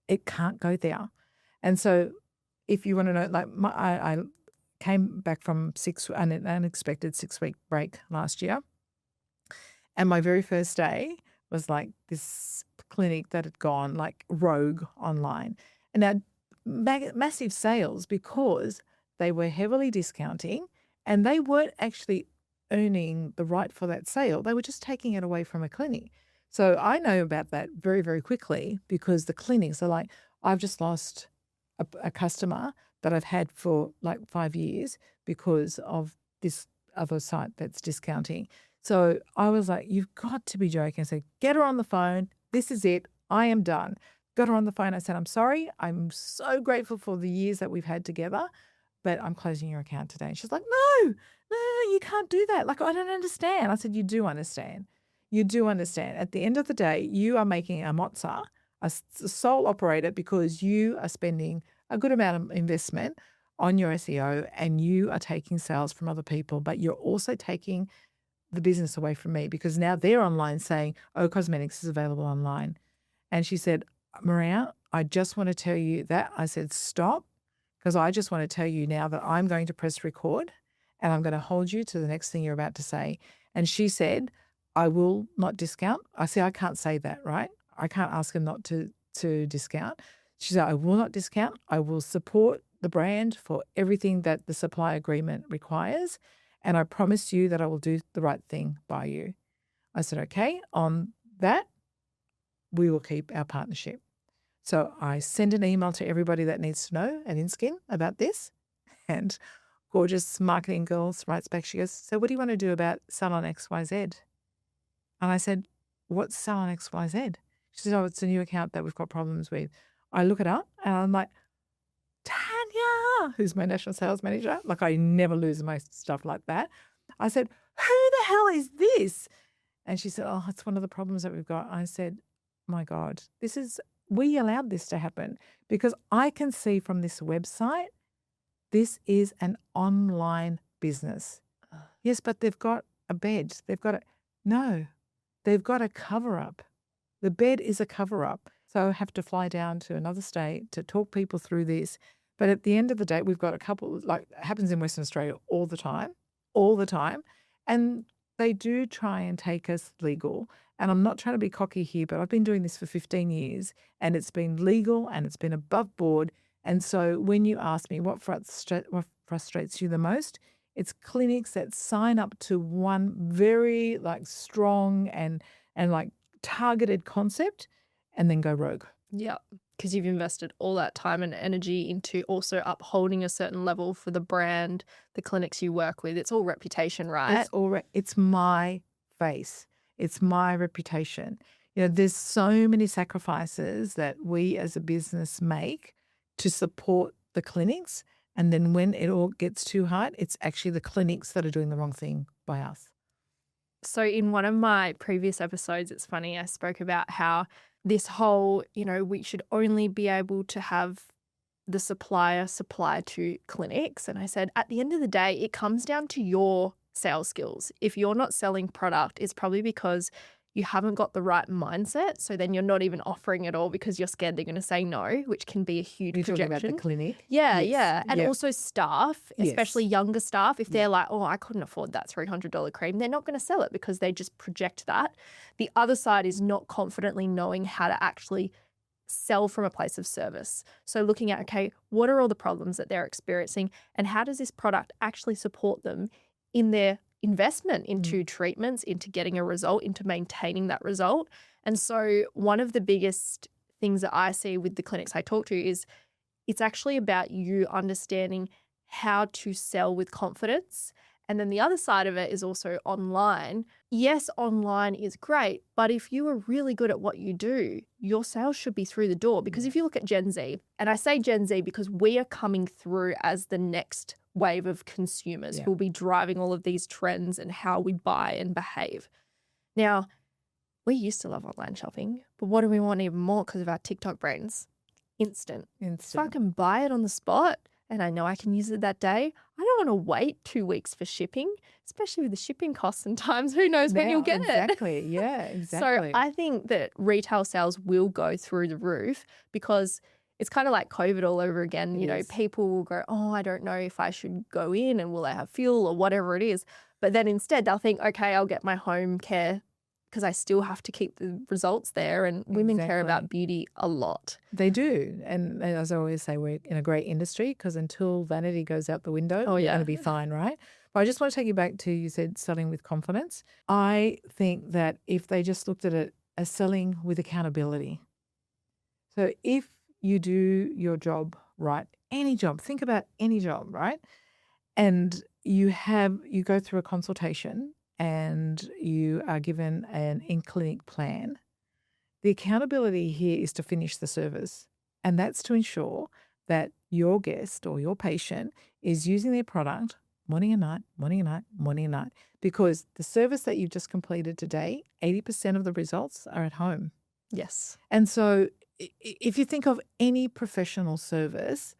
It can't go there. And so if you want to know, like I came back from an unexpected 6-week break last year. And my very first day was like this clinic that had gone like rogue online. And now massive sales because they were heavily discounting and they weren't actually earning the right for that sale. They were just taking it away from a clinic. So I know about that very, very quickly because the clinics are like, I've just lost a customer that I've had for like 5 years because of this other site that's discounting. So I was like, you've got to be joking. I said, get her on the phone. This is it. I am done. Got her on the phone. I said, I'm sorry. I'm so grateful for the years that we've had together, but I'm closing your account today. And she's like, no, you can't do that. Like, I don't understand. I said, you do understand. You do understand. At the end of the day, you are making a mozza, a sole operator, because you are spending a good amount of investment on your SEO and you are taking sales from other people, but you're also taking the business away from me because now they're online saying, O Cosmedics is available online. And she said, Maria, I just want to tell you that. I said, stop, because I just want to tell you now that I'm going to press record and I'm going to hold you to the next thing you're about to say. And she said, I will not discount. I said, I can't say that, right? I can't ask him not to discount. She said, I will not discount. I will support the brand for everything that the supply agreement requires. And I promise you that I will do the right thing by you. I said, okay, on that, we will keep our partnership. So I send an email to everybody that needs to know at InSkin about this. And gorgeous marketing girls writes back, she goes, so what do you want to do about Salon XYZ? And I said, what's Salon XYZ? She said, oh, it's a new account that we've got problems with. I look it up and I'm like, Tanya, who's my national sales manager, like I never lose my stuff like that. I said, who the hell is this? And she said, oh, it's one of the problems that we've got. I said, my God, we allowed this to happen because I can see from this website, this is an online business. Yes, but they've got a bed. They've got a cover up. The bed is a cover up. So I have to fly down to another state to talk people through this. But at the end of the day, we've got a couple, like it happens in Western Australia all the time. And they do try and take us legal. And I'm not trying to be cocky here, but I've been doing this for 15 years and it's been legal and it's been above board. And so when you ask me what frustrates you the most, it's clinics that sign up to one very like strong and like targeted concept and then go rogue. Yeah, because you've invested all that time and energy into also upholding a certain level for the brand, the clinics you work with. It's all reputation, right? It's my face. It's my reputation. You know, there's so many sacrifices that we as a business make to support the clinics. And then when it all gets too hard, it's actually the clinics that are doing the wrong thing by us. So in one of my previous episodes, it's funny, I spoke about how this whole, we should only be able to have the supplier supply to clinics. And I said, at the end of the day, it comes down to your sales skills. If you're not selling product, it's probably because you haven't got the right mindset. So then you're not even offering it all because you're scared they're going to say no, which can be a huge projection. You're talking about the clinic? Yeah, Yes. yeah. And Yep. also staff, especially younger staff, if they're like, oh, I couldn't afford that $300 cream, they're not going to sell it because they just project that. The other side is not confidently knowing how to actually sell from a place of service. So looking at, okay, what are all the problems that they're experiencing and how does this product actually support them in their investment into treatments, into getting a result, into maintaining that result. And so one of the biggest things that I see with the clinics I talk to is it's actually about you understanding how to sell with confidence. And then the other side of it is also online. Yes, online is great, but if you are really good at what you do, your sales should be through the door. Because if you look at Gen Z, and I say Gen Z because we are coming through as the next wave of consumers who will be driving all of these trends and how we buy and behave. Now, we used to love online shopping, but what do we want even more because of our TikTok brains? Instant. So I can buy it on the spot and I know I can use it that day. I don't want to wait 2 weeks for shipping, especially with the shipping costs and times. Who knows when you'll get it? Exactly. Yeah, exactly. So I think that retail sales will go through the roof because it's kind of like COVID all over again. People will go, oh, I don't know if I should go in and will I have fuel or whatever it is. But then instead they'll think, okay, I'll get my home care because I still have to keep the results there. And women care about beauty a lot. They do. And as I always say, we're in a great industry because until vanity goes out the window, we're going to be fine, right? But I just want to take you back to, you said selling with confidence. I think that if they just looked at it as selling with accountability. So if you do your job right, any job, think about any job, right? And you go through a consultation and you are given an in-clinic plan. The accountability here is to finish the service. And that's to ensure that your guest or your patient is using their product morning and night, morning and night, morning and night, because the service that you've just completed today, 80% of the results are at home. Yes. And so if you think of any professional service,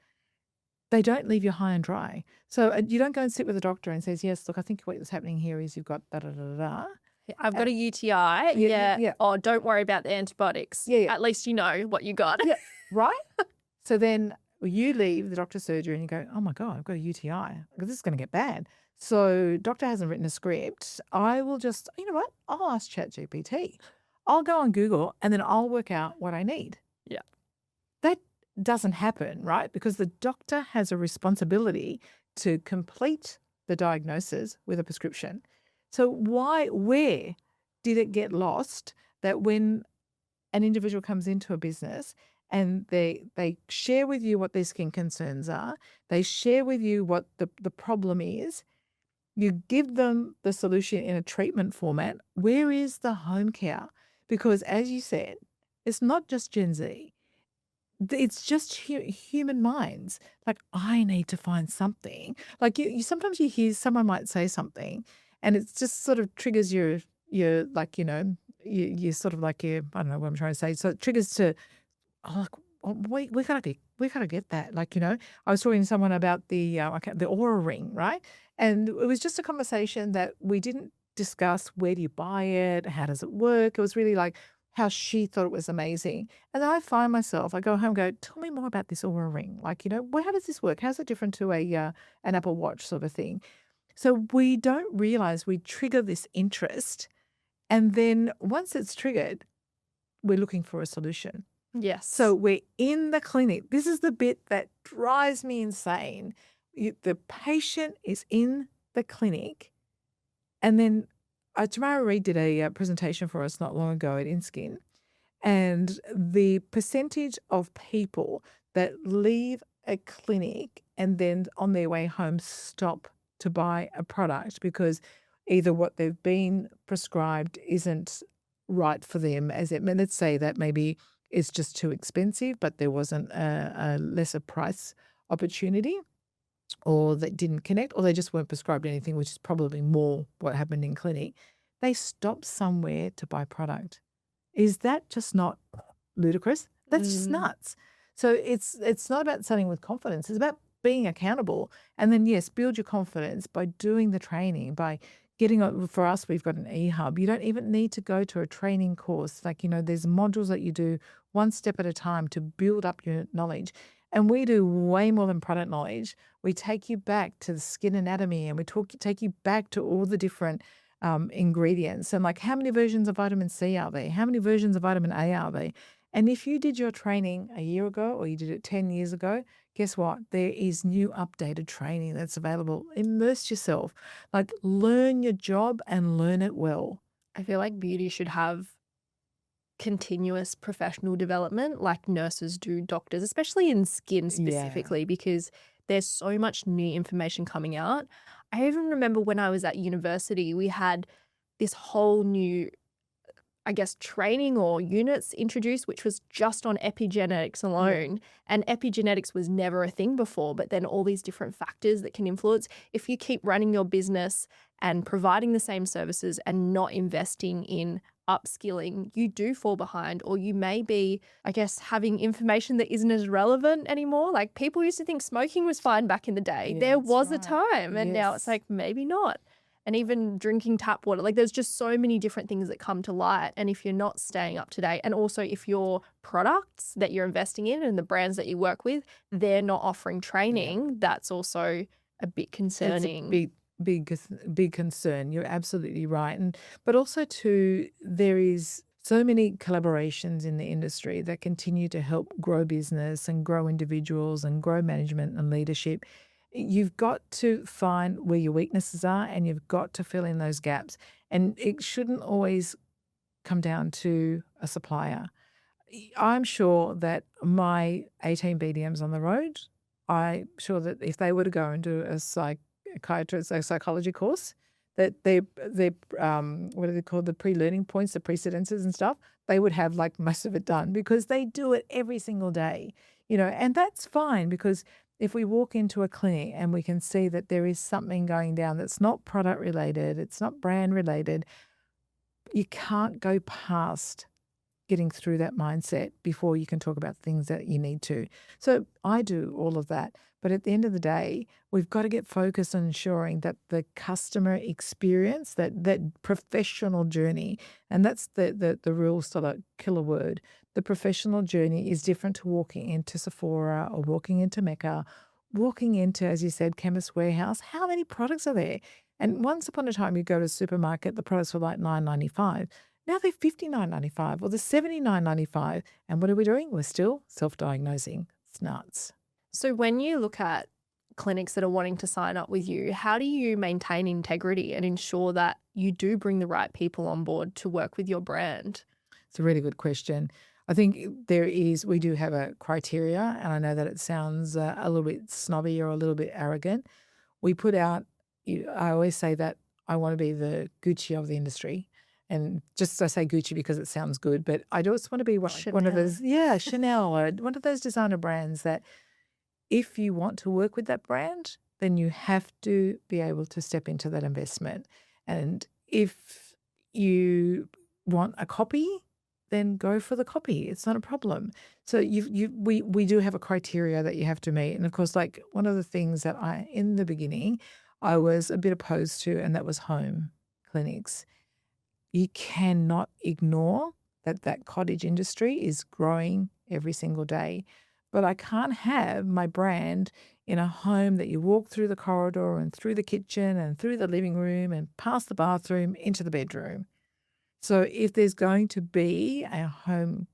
they don't leave you high and dry. So you don't go and sit with a doctor and says, yes, look, I think what's happening here is you've got da-da-da-da-da. I've got a UTI. Yeah. Oh, don't worry about the antibiotics. Yeah. At least you know what you got. Yeah, right? So then you leave the doctor's surgery and you go, oh, my God, I've got a UTI. This is going to get bad. So doctor hasn't written a script. I will just, you know what? I'll ask ChatGPT. I'll go on Google and then I'll work out what I need. Yeah. That doesn't happen, right? Because the doctor has a responsibility to complete the diagnosis with a prescription. So where did it get lost that when an individual comes into a business and they share with you what their skin concerns are, they share with you what the problem is, you give them the solution in a treatment format, where is the home care? Because as you said, it's not just Gen Z. It's just human minds. Like, I need to find something. Like you sometimes you hear someone might say something and it just sort of triggers your like, you know, you sort of like your, I don't know what I'm trying to say. So it triggers to, oh, like, we gotta get that. Like, you know, I was talking to someone about the Aura ring, right? And it was just a conversation that we didn't discuss where do you buy it, how does it work. It was really like how she thought it was amazing. And then I find myself, I go home and go, tell me more about this Aura ring. Like, you know, how does this work? How's it different to an Apple Watch sort of thing? So we don't realize we trigger this interest. And then once it's triggered, we're looking for a solution. Yes. So we're in the clinic. This is the bit that drives me insane. The patient is in the clinic, and then Tamara Reid did a presentation for us not long ago at InSkin, and the percentage of people that leave a clinic and then on their way home stop to buy a product because either what they've been prescribed isn't right for them. Let's say that maybe it's just too expensive, but there wasn't a lesser price opportunity, or that didn't connect, or they just weren't prescribed anything, which is probably more what happened in clinic. They stopped somewhere to buy product. Is that just not ludicrous? That's just nuts. So it's not about selling with confidence. It's about being accountable. And then, yes, build your confidence by doing the training, by getting, for us, we've got an e-hub. You don't even need to go to a training course. Like, you know, there's modules that you do one step at a time to build up your knowledge. And we do way more than product knowledge. We take you back to the skin anatomy, and we take you back to all the different ingredients. And like, how many versions of vitamin C are there? How many versions of vitamin A are there? And if you did your training a year ago or you did it 10 years ago, guess what? There is new updated training that's available. Immerse yourself. Like, learn your job and learn it well. I feel like beauty should have continuous professional development like nurses do, doctors, especially in skin specifically, because there's so much new information coming out. I even remember when I was at university, we had this whole new, I guess, training or units introduced, which was just on epigenetics alone. And epigenetics was never a thing before, but then all these different factors that can influence. If you keep running your business and providing the same services and not investing in upskilling, you do fall behind, or you may be, I guess, having information that isn't as relevant anymore. Like, people used to think smoking was fine back in the day. Yeah, there that's was a right. time, and now it's Yes. like, maybe not. And even drinking tap water, like, there's just so many different things that come to light. And if you're not staying up to date, and also if your products that you're investing in and the brands that you work with, they're not offering training, that's also a bit concerning. It's a big concern. You're absolutely right. But also too, there is so many collaborations in the industry that continue to help grow business and grow individuals and grow management and leadership. You've got to find where your weaknesses are, and you've got to fill in those gaps. And it shouldn't always come down to a supplier. I'm sure that my 18 BDMs on the road, I'm sure that if they were to go and do a psychology course, that their what are they called, the pre-learning points, the precedences and stuff, they would have like most of it done because they do it every single day, and that's fine because if we walk into a clinic and we can see that there is something going down that's not product related, it's not brand related, you can't go past getting through that mindset before you can talk about things that you need to. So I do all of that. But at the end of the day, we've got to get focused on ensuring that the customer experience, that professional journey, and that's the real sort of killer word. The professional journey is different to walking into Sephora or walking into Mecca, walking into, as you said, Chemist Warehouse. How many products are there? And once upon a time, you go to a supermarket, the products were like $9.95. Now they're $59.95 or they're $79.95. And what are we doing? We're still self-diagnosing. It's nuts. So when you look at clinics that are wanting to sign up with you, how do you maintain integrity and ensure that you do bring the right people on board to work with your brand? It's a really good question. I think we do have a criteria, and I know that it sounds a little bit snobby or a little bit arrogant. We put out, I always say that I want to be the Gucci of the industry. And just I say Gucci because it sounds good, but I just want to be one of those, Chanel or one of those designer brands that if you want to work with that brand, then you have to be able to step into that investment. And if you want a copy, then go for the copy. It's not a problem. So we do have a criteria that you have to meet. And of course, like one of the things that in the beginning, I was a bit opposed to, and that was home clinics. You cannot ignore that cottage industry is growing every single day. But I can't have my brand in a home that you walk through the corridor and through the kitchen and through the living room and past the bathroom into the bedroom. So if there's going to be a home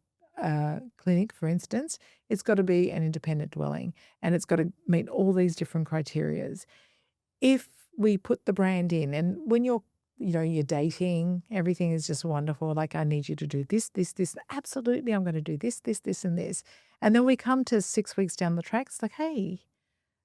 clinic, for instance, it's got to be an independent dwelling and it's got to meet all these different criterias. If we put the brand in, and when you're dating, everything is just wonderful. Like, I need you to do this, this, this. Absolutely, I'm going to do this, this, this, and this. And then we come to 6 weeks down the track. It's like, hey,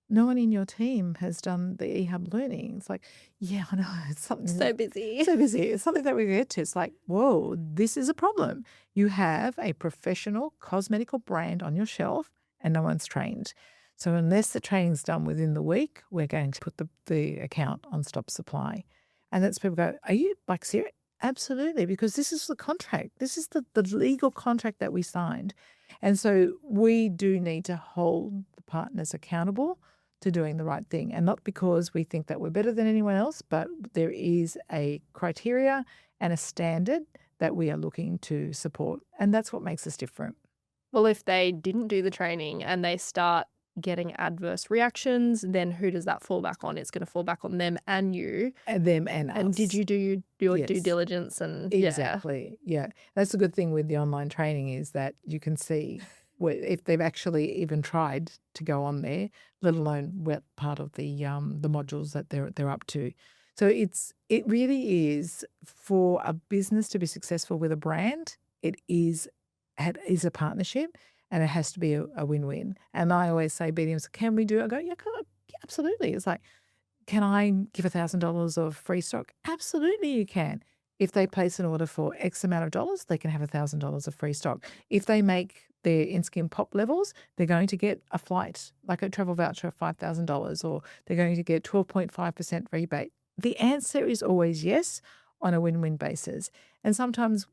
no one in your team has done the eHub learning. It's like, yeah, I know. It's something So busy. So busy. It's something that we get to. It's like, whoa, this is a problem. You have a professional cosmetical brand on your shelf and no one's trained. So unless the training's done within the week, we're going to put the account on stop supply. And that's people go, are you like serious? Absolutely, because this is the contract. This is the legal contract that we signed. And so we do need to hold the partners accountable to doing the right thing. And not because we think that we're better than anyone else, but there is a criteria and a standard that we are looking to support. And that's what makes us different. Well, if they didn't do the training and they start getting adverse reactions, then who does that fall back on? It's going to fall back on them and you. And them and us. And did you do your Yes. due diligence? And Exactly. Yeah. That's the good thing with the online training is that you can see if they've actually even tried to go on there, let alone what part of the modules that they're up to. So it really is, for a business to be successful with a brand, it is a partnership. And it has to be a win-win. And I always say, BDMs, can we do it? I go, yeah, absolutely. It's like, can I give $1,000 of free stock? Absolutely you can. If they place an order for X amount of dollars, they can have $1,000 of free stock. If they make their in-skin pop levels, they're going to get a flight, like a travel voucher of $5,000, or they're going to get 12.5% rebate. The answer is always yes on a win-win basis. And sometimes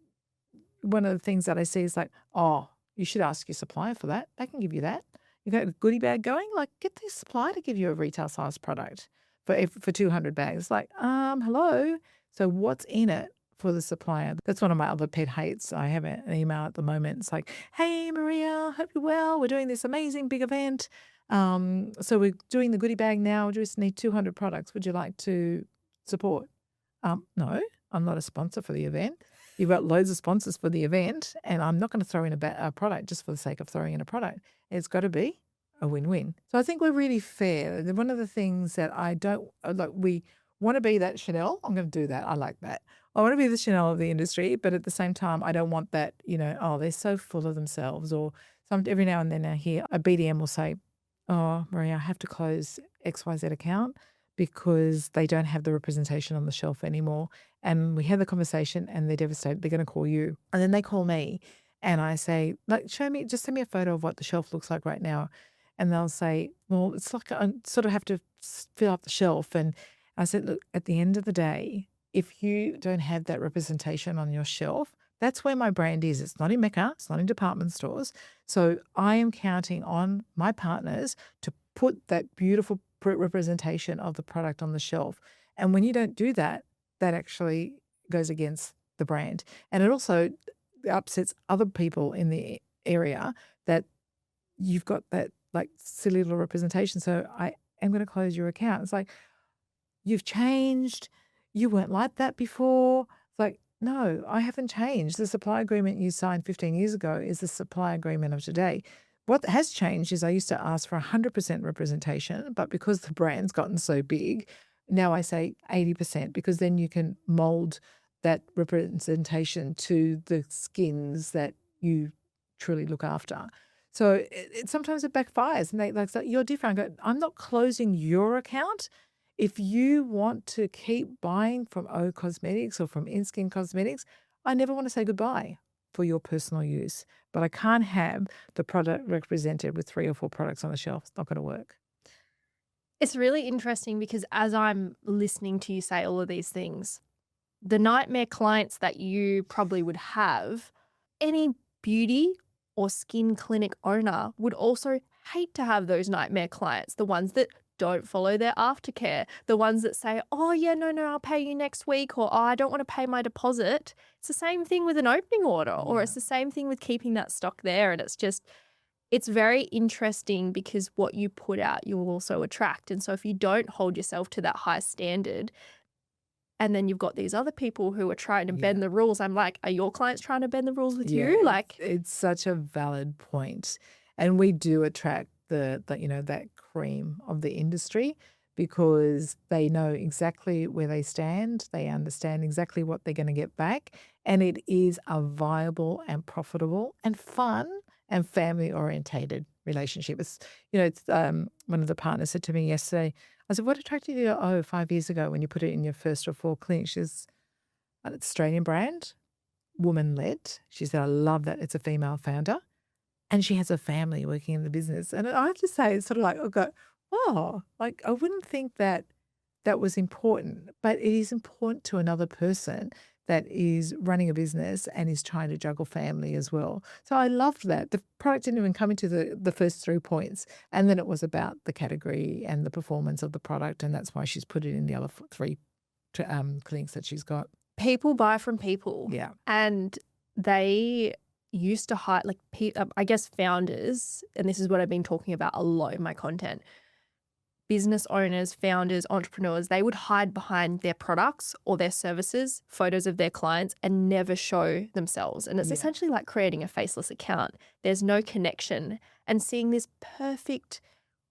one of the things that I see is like, oh, you should ask your supplier for that. They can give you that. You got a goodie bag going, like get the supplier to give you a retail size product for 200 bags. Like, hello. So what's in it for the supplier? That's one of my other pet hates. I have an email at the moment. It's like, hey, Maria, hope you're well. We're doing this amazing big event. So we're doing the goodie bag now. We just need 200 products. Would you like to support? No, I'm not a sponsor for the event. You've got loads of sponsors for the event, and I'm not going to throw in a product just for the sake of throwing in a product. It's got to be a win-win. So I think we're really fair. One of the things that I don't like, we want to be that Chanel. I'm going to do that. I like that. I want to be the Chanel of the industry, but at the same time, I don't want that, oh, they're so full of themselves. Or every now and then I hear a BDM will say, oh, Maria, I have to close XYZ account because they don't have the representation on the shelf anymore. And we had the conversation and they're devastated. They're going to call you. And then they call me and I say, like, just send me a photo of what the shelf looks like right now. And they'll say, well, it's like I sort of have to fill up the shelf. And I said, look, at the end of the day, if you don't have that representation on your shelf, that's where my brand is. It's not in Mecca. It's not in department stores. So I am counting on my partners to put that beautiful representation of the product on the shelf. And when you don't do that, that actually goes against the brand. And it also upsets other people in the area that you've got that like silly little representation. So I am going to close your account. It's like, you've changed. You weren't like that before. It's like, no, I haven't changed. The supply agreement you signed 15 years ago is the supply agreement of today. What has changed is I used to ask for 100% representation, but because the brand's gotten so big, now I say 80% because then you can mold that representation to the skins that you truly look after. So sometimes it backfires and they like, so you're different. I go, I'm not closing your account. If you want to keep buying from O Cosmetics or from InSkin Cosmetics, I never want to say goodbye for your personal use. But I can't have the product represented with 3 or 4 products on the shelf. It's not going to work. It's really interesting because as I'm listening to you say all of these things, the nightmare clients that you probably would have, any beauty or skin clinic owner would also hate to have those nightmare clients, the ones that don't follow their aftercare, the ones that say, oh, yeah, no, I'll pay you next week, or oh, I don't want to pay my deposit. It's the same thing with an opening order, or it's the same thing with keeping that stock there. And it's very interesting because what you put out, you will also attract. And so if you don't hold yourself to that high standard, and then you've got these other people who are trying to bend the rules, I'm like, are your clients trying to bend the rules with you? Like, it's such a valid point. And we do attract that cream of the industry because they know exactly where they stand. They understand exactly what they're going to get back. And it is a viable and profitable and fun and family-orientated relationship. It's one of the partners said to me yesterday, I said, what attracted you to 5 years ago when you put it in your first or 4 clinics? She's an Australian brand, woman-led. She said, I love that it's a female founder. And she has a family working in the business. And I have to say, it's sort of like, I go, oh, like I wouldn't think that was important, but it is important to another person that is running a business and is trying to juggle family as well. So I loved that. The product didn't even come into the first 3 points. And then it was about the category and the performance of the product. And that's why she's put it in the other 3 clinics that she's got. People buy from people. Yeah. And they used to hire, like, I guess founders, and this is what I've been talking about a lot in my content, business owners, founders, entrepreneurs, they would hide behind their products or their services, photos of their clients, and never show themselves. And it's essentially like creating a faceless account. There's no connection. And seeing this perfect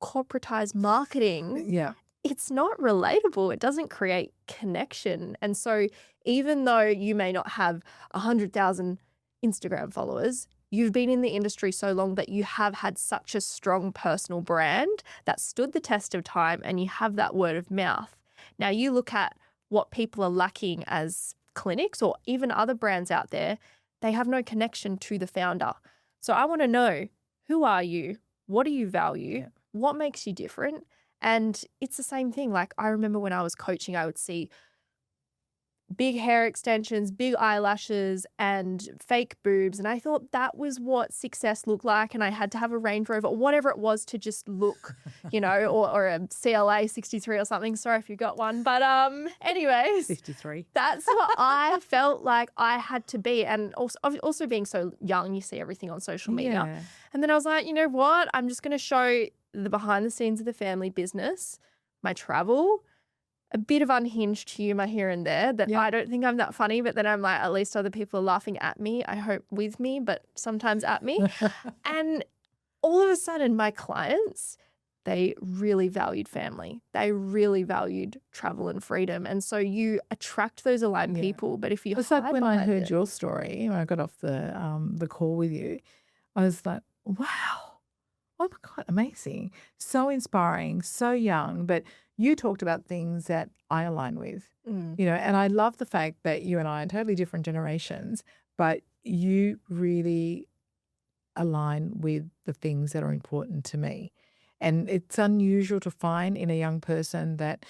corporatized marketing, it's not relatable. It doesn't create connection. And so even though you may not have 100,000 Instagram followers, you've been in the industry so long that you have had such a strong personal brand that stood the test of time, and you have that word of mouth. Now you look at what people are lacking as clinics or even other brands out there, they have no connection to the founder. So I want to know, who are you? What do you value? What makes you different? And it's the same thing. Like, I remember when I was coaching, I would see big hair extensions, big eyelashes, and fake boobs. And I thought that was what success looked like. And I had to have a Range Rover, whatever it was, to just look, or a CLA 63 or something. Sorry if you got one. But anyways. 53. That's what I felt like I had to be. And also being so young, you see everything on social media. Yeah. And then I was like, you know what? I'm just going to show the behind the scenes of the family business, my travel, a bit of unhinged humour here and there that I don't think I'm that funny, but then I'm like, at least other people are laughing at me, I hope with me, but sometimes at me. And all of a sudden my clients, they really valued family. They really valued travel and freedom. And so you attract those aligned people. But if you It's like when I heard your story, when I got off the call with you, I was like, wow, oh my God, amazing. So inspiring, so young. But you talked about things that I align with, and I love the fact that you and I are totally different generations, but you really align with the things that are important to me. And it's unusual to find in a young person that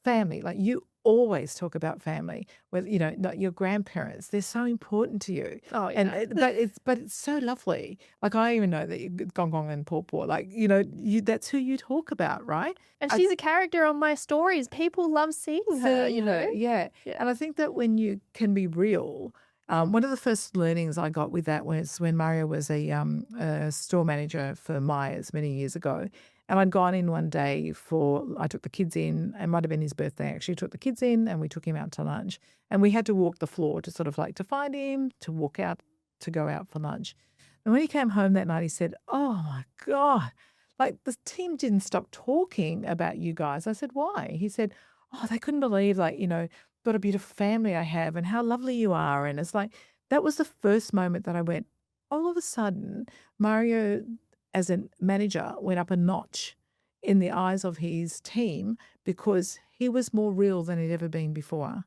family, like you always talk about family, with not your grandparents, they're so important to you. Oh, And yeah. but it's so lovely. Like I even know that you Gong Gong and Paw Paw, like that's who you talk about, right? And I she's a character on my stories. People love seeing her, Seeing her, yeah. Yeah. And I think that when you can be real, one of the first learnings I got with that was when Maria was a store manager for Myers many years ago. And I'd gone in one day I took the kids in, it might have been his birthday actually, took the kids in and we took him out to lunch. And we had to walk the floor to sort of like to find him, to walk out, to go out for lunch. And when he came home that night, he said, oh my God, like the team didn't stop talking about you guys. I said, why? He said, oh, they couldn't believe, like, what a beautiful family I have and how lovely you are. And it's like, that was the first moment that I went, all of a sudden, Mario, as a manager, went up a notch in the eyes of his team because he was more real than he'd ever been before.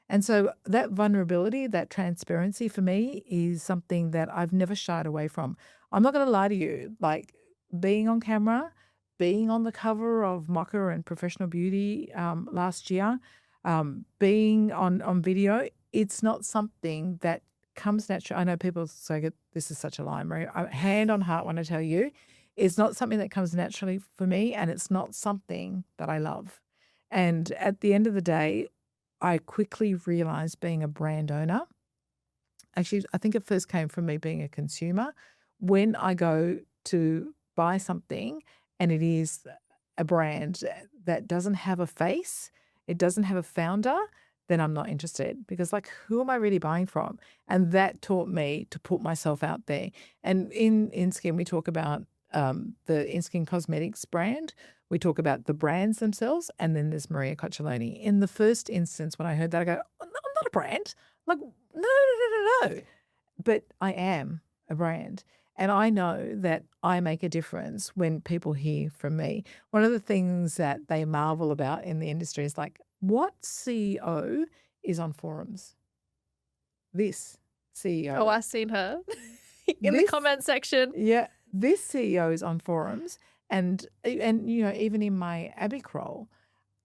And so that vulnerability, that transparency for me is something that I've never shied away from. I'm not going to lie to you, like being on camera, being on the cover of Mocha and Professional Beauty last year, being on video, it's not something that comes natural. I know people say this is such a lie, Maria. Hand on heart when I tell you, it's not something that comes naturally for me, and it's not something that I love. And at the end of the day, I quickly realized being a brand owner, actually, I think it first came from me being a consumer. When I go to buy something and it is a brand that doesn't have a face, it doesn't have a founder, then I'm not interested because like, who am I really buying from? And that taught me to put myself out there. And in Skin, we talk about the In-Skin Cosmetics brand. We talk about the brands themselves, and then there's Maria Cocciolone. In the first instance, when I heard that, I go, oh, no, I'm not a brand. Like, no. But I am a brand. And I know that I make a difference when people hear from me. One of the things that they marvel about in the industry is like, what CEO is on forums? This CEO. Oh, I've seen her in the comment section. Yeah, this CEO is on forums. And even in my ABIC role,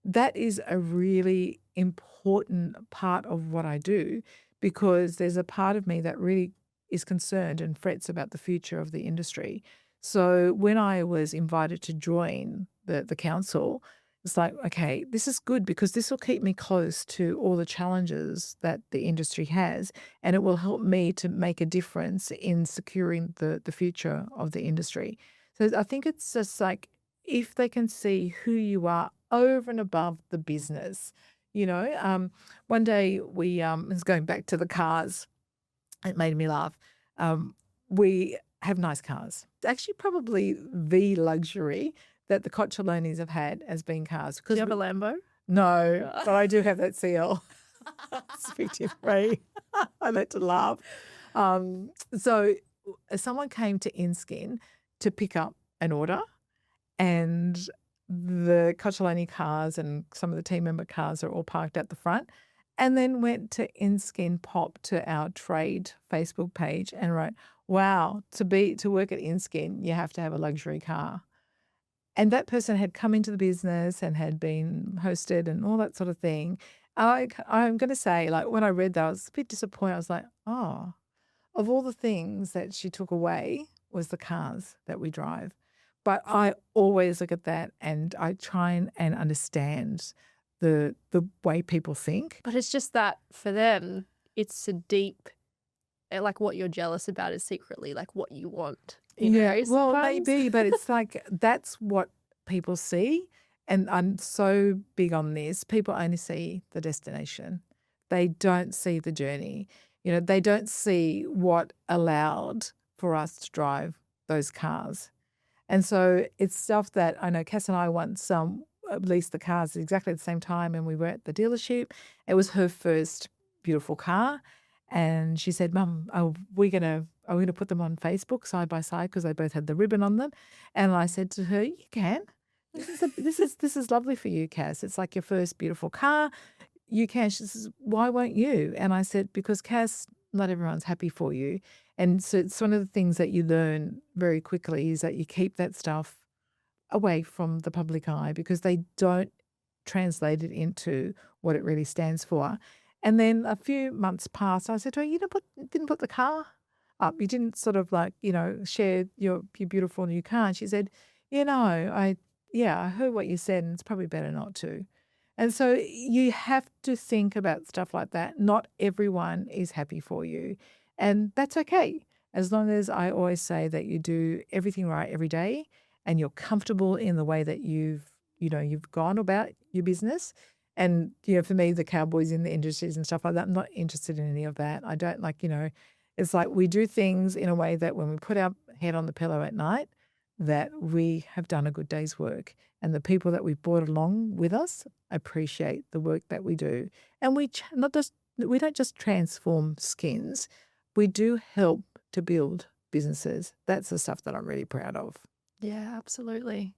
that is a really important part of what I do because there's a part of me that really is concerned and frets about the future of the industry. So when I was invited to join the council, it's like, okay, this is good because this will keep me close to all the challenges that the industry has, and it will help me to make a difference in securing the future of the industry. So I think it's just like if they can see who you are over and above the business, one day we is going back to the cars. It made me laugh. We have nice cars. It's actually probably the luxury that the Cocciolones have had as being cars. Do you have a Lambo? No, but I do have that CL. Speak to you, Ray. I like to laugh. So someone came to InSkin to pick up an order, and the Cocciolone cars and some of the team member cars are all parked at the front, and then went to InSkin Pop to our trade Facebook page and wrote, wow, to work at InSkin, you have to have a luxury car. And that person had come into the business and had been hosted and all that sort of thing. I'm going to say, like, when I read that, I was a bit disappointed. I was like, oh, of all the things that she took away was the cars that we drive. But I always look at that and I try and understand the way people think. But it's just that for them, it's a deep, like what you're jealous about is secretly like what you want. Yeah, well, maybe, but it's like that's what people see. And I'm so big on this. People only see the destination. They don't see the journey. They don't see what allowed for us to drive those cars. And so it's stuff that I know Cass and I once leased the cars at exactly the same time, and we were at the dealership. It was her first beautiful car. And she said, Mum, are we going to are we going to put them on Facebook side by side because they both had the ribbon on them? And I said to her, you can. This is lovely for you, Cass. It's like your first beautiful car. You can. She says, why won't you? And I said, because Cass, not everyone's happy for you. And so it's one of the things that you learn very quickly is that you keep that stuff away from the public eye because they don't translate it into what it really stands for. And then a few months passed. I said to her, you didn't put the car up. You didn't sort of like, share your beautiful new car. And she said, I heard what you said and it's probably better not to. And so you have to think about stuff like that. Not everyone is happy for you. And that's okay. As long as I always say that you do everything right every day and you're comfortable in the way that you've gone about your business. And, for me, the cowboys in the industries and stuff like that, I'm not interested in any of that. I don't it's like we do things in a way that when we put our head on the pillow at night, that we have done a good day's work. And the people that we've brought along with us appreciate the work that we do. And we don't just transform skins. We do help to build businesses. That's the stuff that I'm really proud of. Yeah, absolutely.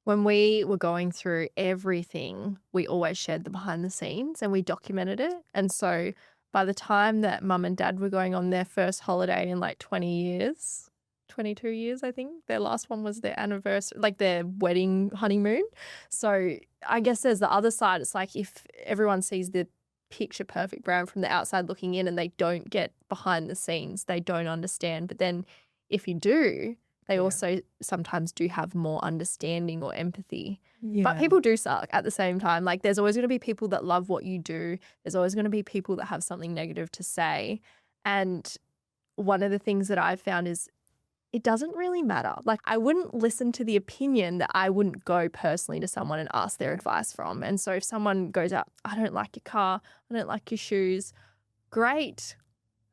When we were going through everything, we always shared the behind the scenes and we documented it. And so by the time that Mum and Dad were going on their first holiday in like 22 years, I think. Their last one was their anniversary, like their wedding honeymoon. So I guess there's the other side. It's like if everyone sees the picture perfect brand from the outside looking in and they don't get behind the scenes, they don't understand. But then if you do, they also sometimes do have more understanding or empathy. Yeah. But people do suck at the same time. Like there's always going to be people that love what you do. There's always going to be people that have something negative to say. And one of the things that I've found is it doesn't really matter. Like I wouldn't listen to the opinion that I wouldn't go personally to someone and ask their advice from. And so if someone goes out, I don't like your car, I don't like your shoes, great.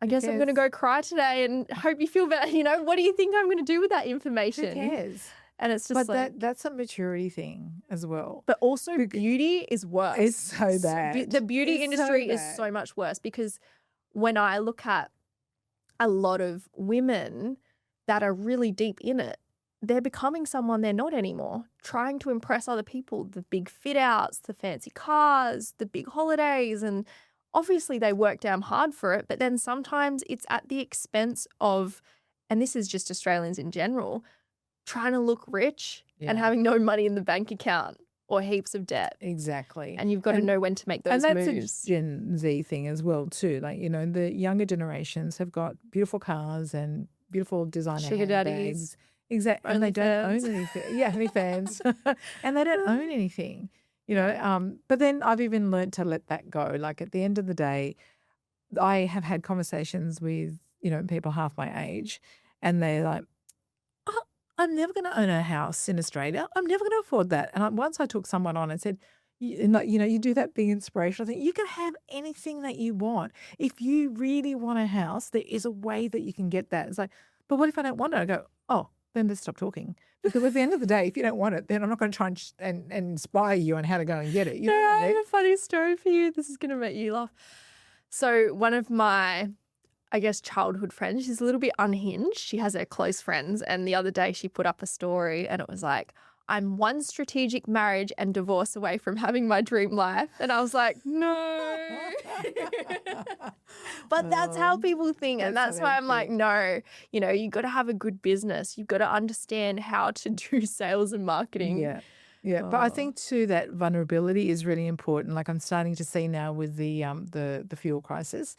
I guess I'm going to go cry today and hope you feel better. What do you think I'm going to do with that information? Who cares? And it's just that's a maturity thing as well. But also beauty is worse. It's so bad. The beauty industry is so much worse because when I look at a lot of women that are really deep in it, they're becoming someone they're not anymore, trying to impress other people, the big fit outs, the fancy cars, the big holidays. And obviously they work damn hard for it, but then sometimes it's at the expense of, and this is just Australians in general, trying to look rich and having no money in the bank account or heaps of debt. Exactly. And you've got to know when to make those moves. And that's a Gen Z thing as well too. Like, the younger generations have got beautiful cars and beautiful designer sugar daddies. Exactly. And they don't own anything. Yeah, only fans. And they don't own anything. But then I've even learned to let that go. Like at the end of the day, I have had conversations with, people half my age and they're like, oh, I'm never going to own a house in Australia. I'm never going to afford that. And once I took someone on and said, you do that big inspirational thing. You can have anything that you want. If you really want a house, there is a way that you can get that. It's like, but what if I don't want it? I go, oh, then let's stop talking. Because at the end of the day, if you don't want it, then I'm not going to try and inspire you on how to go and get it. I have a funny story for you. This is going to make you laugh. So one of my, I guess, childhood friends, she's a little bit unhinged. She has her close friends. And the other day she put up a story and it was like, I'm one strategic marriage and divorce away from having my dream life. And I was like, no. But that's how people think. And that's why I'm like, no, you've got to have a good business. You've got to understand how to do sales and marketing. Yeah. Yeah. But I think too that vulnerability is really important. Like I'm starting to see now with the fuel crisis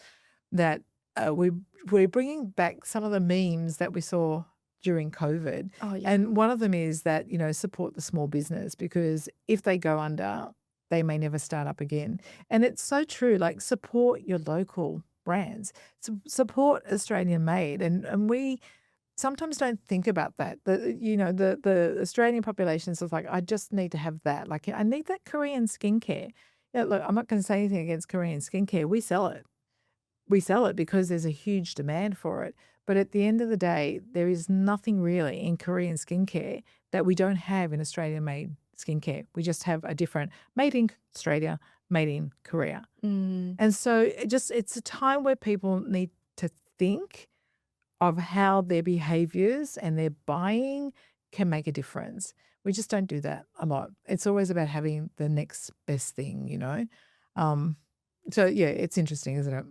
that we're bringing back some of the memes that we saw during COVID. Oh, yeah. And one of them is that, support the small business because if they go under, they may never start up again. And it's so true, like support your local brands, support Australian made. And we sometimes don't think about that. The Australian population is like, I just need to have that. Like I need that Korean skincare. Look, I'm not going to say anything against Korean skincare. We sell it. We sell it because there's a huge demand for it. But at the end of the day, there is nothing really in Korean skincare that we don't have in Australian-made skincare. We just have a different made in Australia, made in Korea. And so it's a time where people need to think of how their behaviors and their buying can make a difference. We just don't do that a lot. It's always about having the next best thing, you know? So yeah, it's interesting, isn't it?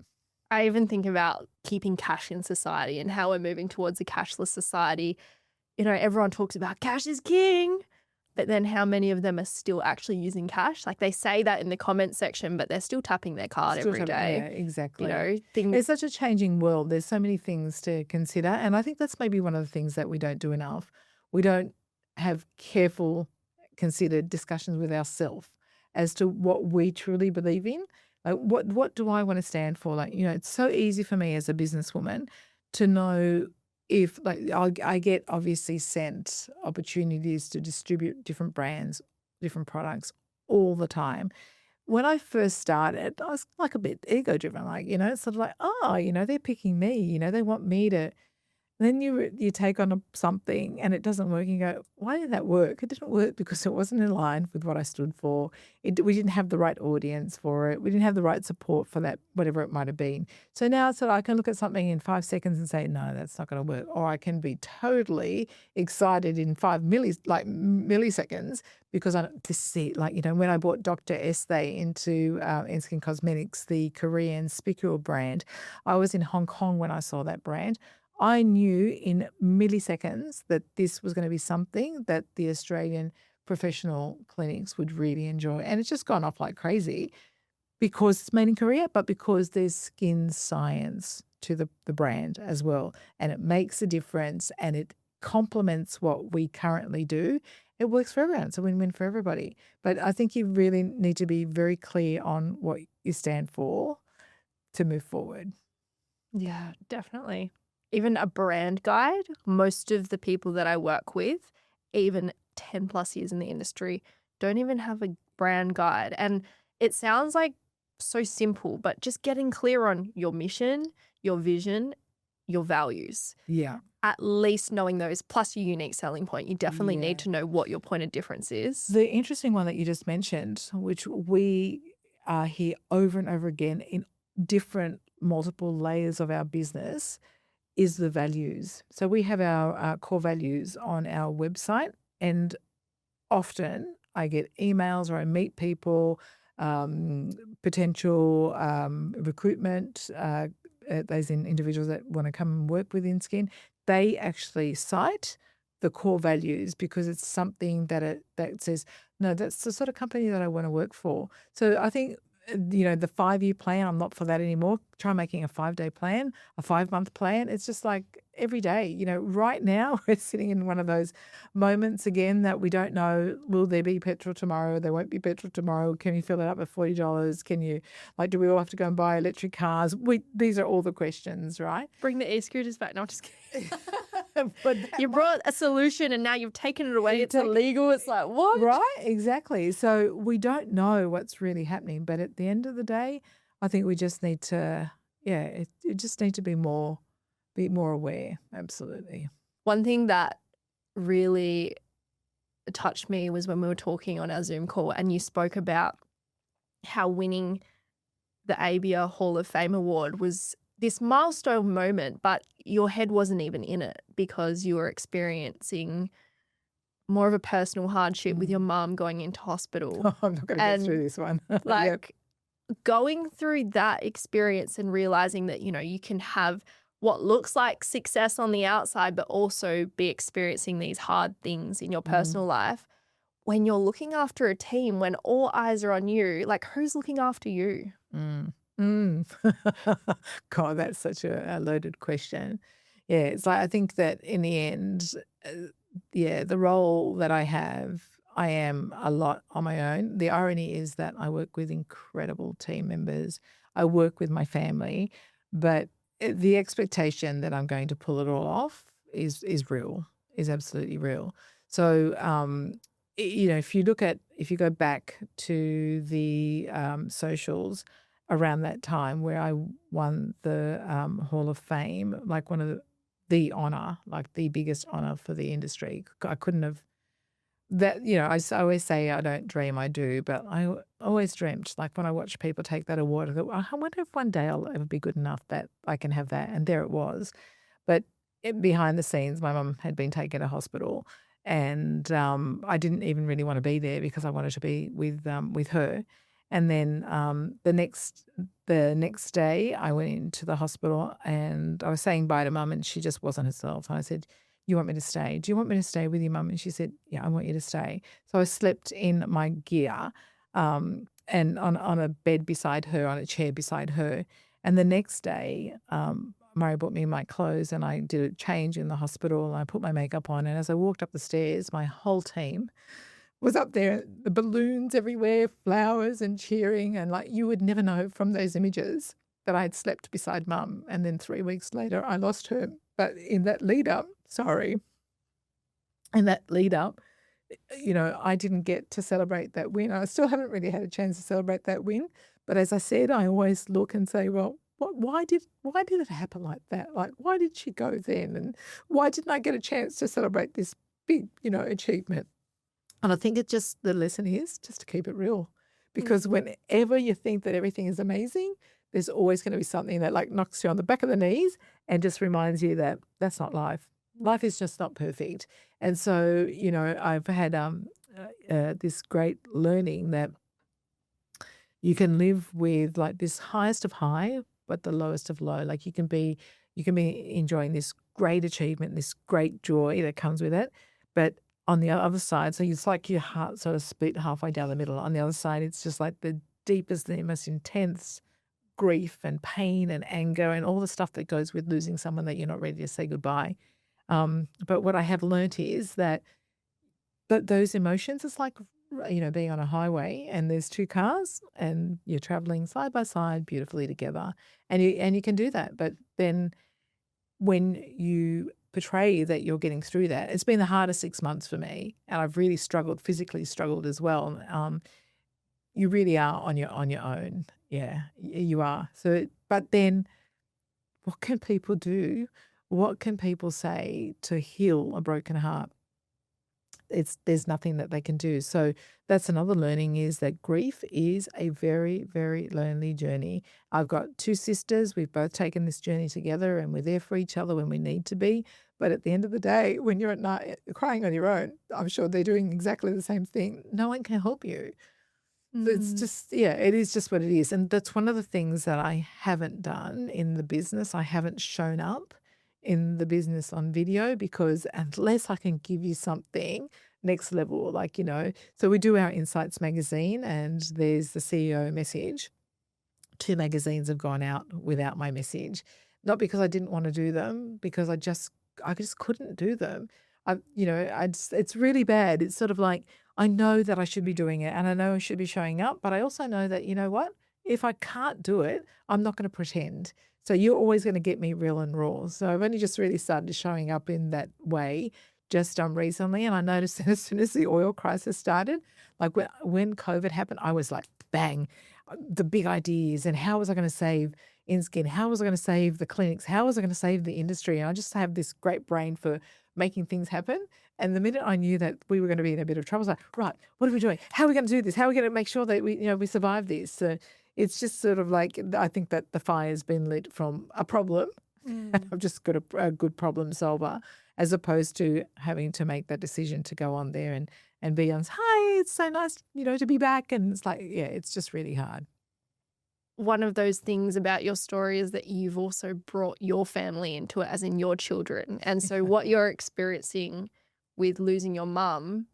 I even think about keeping cash in society and how we're moving towards a cashless society. You know, everyone talks about cash is king, but then how many of them are still actually using cash? Like they say that in the comment section, but they're still tapping their card Still every talking- day. Yeah, exactly. You know, things. It's such a changing world. There's so many things to consider. And I think that's maybe one of the things that we don't do enough. We don't have careful, considered discussions with ourselves as to what we truly believe in. Like, what do I want to stand for? Like, you know, it's so easy for me as a businesswoman to know if, like, I get obviously sent opportunities to distribute different brands, different products all the time. When I first started, I was like a bit ego driven, like, you know, it's sort of like, oh, you know, they're picking me, you know, they want me to. Then you take on something and it doesn't work. And you go, why did that work? It didn't work because it wasn't in line with what I stood for. We didn't have the right audience for it. We didn't have the right support for that, whatever it might have been. So now I can look at something in 5 seconds and say, no, that's not going to work. Or I can be totally excited in milliseconds because this is it. Like, you know, when I bought Dr. Estee into In-Skin Cosmetics, the Korean spicule brand, I was in Hong Kong when I saw that brand. I knew in milliseconds that this was going to be something that the Australian professional clinics would really enjoy. And it's just gone off like crazy because it's made in Korea, but because there's skin science to the brand as well. And it makes a difference and it complements what we currently do. It works for everyone. It's a win-win for everybody. But I think you really need to be very clear on what you stand for to move forward. Yeah, definitely. Even a brand guide, most of the people that I work with, even 10 plus years in the industry, don't even have a brand guide. And it sounds like so simple, but just getting clear on your mission, your vision, your values. Yeah. At least knowing those, plus your unique selling point. You definitely Yeah. need to know what your point of difference is. The interesting one that you just mentioned, which we hear over and over again in different multiple layers of our business, is the values. So we have our core values on our website, and often I get emails or I meet people, potential recruitment, those individuals that want to come and work with InSkin. They actually cite the core values because it's something that says, no, that's the sort of company that I want to work for. So I think, you know, the 5-year plan, I'm not for that anymore. Try making a 5-day plan, a 5-month plan. It's just like every day, you know, right now we're sitting in one of those moments again that we don't know, will there be petrol tomorrow? There won't be petrol tomorrow. Can you fill it up at $40? Can you, like, do we all have to go and buy electric cars? These are all the questions, right? Bring the e-scooters back. No, I'm just kidding. But You brought a solution and now you've taken it away. It's illegal. It's like, what? right, exactly. So we don't know what's really happening. But at the end of the day, I think we just need to, it just need to be more aware. Absolutely. One thing that really touched me was when we were talking on our Zoom call and you spoke about how winning the ABIA Hall of Fame award was this milestone moment, but your head wasn't even in it because you were experiencing more of a personal hardship with your mum going into hospital. Oh, I'm not going to get through this one. Like Yep. going through that experience and realizing that, you know, you can have what looks like success on the outside, but also be experiencing these hard things in your personal life. When you're looking after a team, when all eyes are on you, like who's looking after you? God, that's such a loaded question. Yeah, it's like I think that in the end, the role that I have, I am a lot on my own. The irony is that I work with incredible team members. I work with my family, but the expectation that I'm going to pull it all off is real, is absolutely real. So, you know, if you go back to the socials around that time where I won the Hall of Fame, like one of the honor, like the biggest honor for the industry. I couldn't have that, you know, I always say I don't dream, I do, but I always dreamt, like when I watch people take that award, I go, I wonder if one day I'll ever be good enough that I can have that. And there it was. But behind the scenes, my mum had been taken to hospital, and I didn't even really want to be there because I wanted to be with her. And then the next day, I went into the hospital and I was saying bye to Mum, and she just wasn't herself. And I said, "You want me to stay? Do you want me to stay with you, Mum?" And she said, "Yeah, I want you to stay." So I slept in my gear, and on a bed beside her, on a chair beside her. And the next day, Murray brought me my clothes and I did a change in the hospital and I put my makeup on. And as I walked up the stairs, my whole team was up there, the balloons everywhere, flowers and cheering. And like you would never know from those images that I had slept beside Mum. And then 3 weeks later, I lost her. But in that lead up, I didn't get to celebrate that win. I still haven't really had a chance to celebrate that win. But as I said, I always look and say, well, why did it happen like that? Like, why did she go then? And why didn't I get a chance to celebrate this big, achievement? And I think it's just the lesson is just to keep it real. Because whenever you think that everything is amazing, there's always going to be something that like knocks you on the back of the knees and just reminds you that that's not life. Life is just not perfect. And so, I've had this great learning that you can live with like this highest of high, but the lowest of low. Like you can be enjoying this great achievement, this great joy that comes with it. But on the other side, so it's like your heart sort of split halfway down the middle. On the other side, it's just like the deepest, the most intense grief and pain and anger and all the stuff that goes with losing someone that you're not ready to say goodbye. But what I have learnt is that those emotions, it's like, being on a highway and there's two cars and you're traveling side by side beautifully together. And you can do that. But then when you portray that you're getting through that, it's been the hardest 6 months for me. And I've really physically struggled as well. You really are on your own. Yeah, you are. So, but then what can people do? What can people say to heal a broken heart? There's nothing that they can do. So that's another learning is that grief is a very, very lonely journey. I've got two sisters. We've both taken this journey together and we're there for each other when we need to be. But at the end of the day, when you're at night crying on your own, I'm sure they're doing exactly the same thing. No one can help you. It's just, it is just what it is. And that's one of the things that I haven't done in the business. I haven't shown up in the business on video because unless I can give you something next level, like, so we do our Insights magazine and there's the CEO message. 2 magazines have gone out without my message, not because I didn't want to do them, because I just couldn't do them. It's really bad. It's sort of like, I know that I should be doing it and I know I should be showing up, but I also know that, you know what, if I can't do it, I'm not going to pretend. So you're always going to get me real and raw. So I've only just really started showing up in that way just recently. And I noticed that as soon as the oil crisis started, like when COVID happened, I was like, bang, the big ideas and how was I going to save InSkin? How was I going to save the clinics? How was I going to save the industry? And I just have this great brain for making things happen. And the minute I knew that we were going to be in a bit of trouble, I was like, right, what are we doing? How are we going to do this? How are we going to make sure that we survive this? So it's just sort of like, I think that the fire's been lit from a problem. I've just got a good problem solver as opposed to having to make that decision to go on there and be on, hi, it's so nice, to be back. And it's like, it's just really hard. One of those things about your story is that you've also brought your family into it, as in your children. And so what you're experiencing with losing your mum,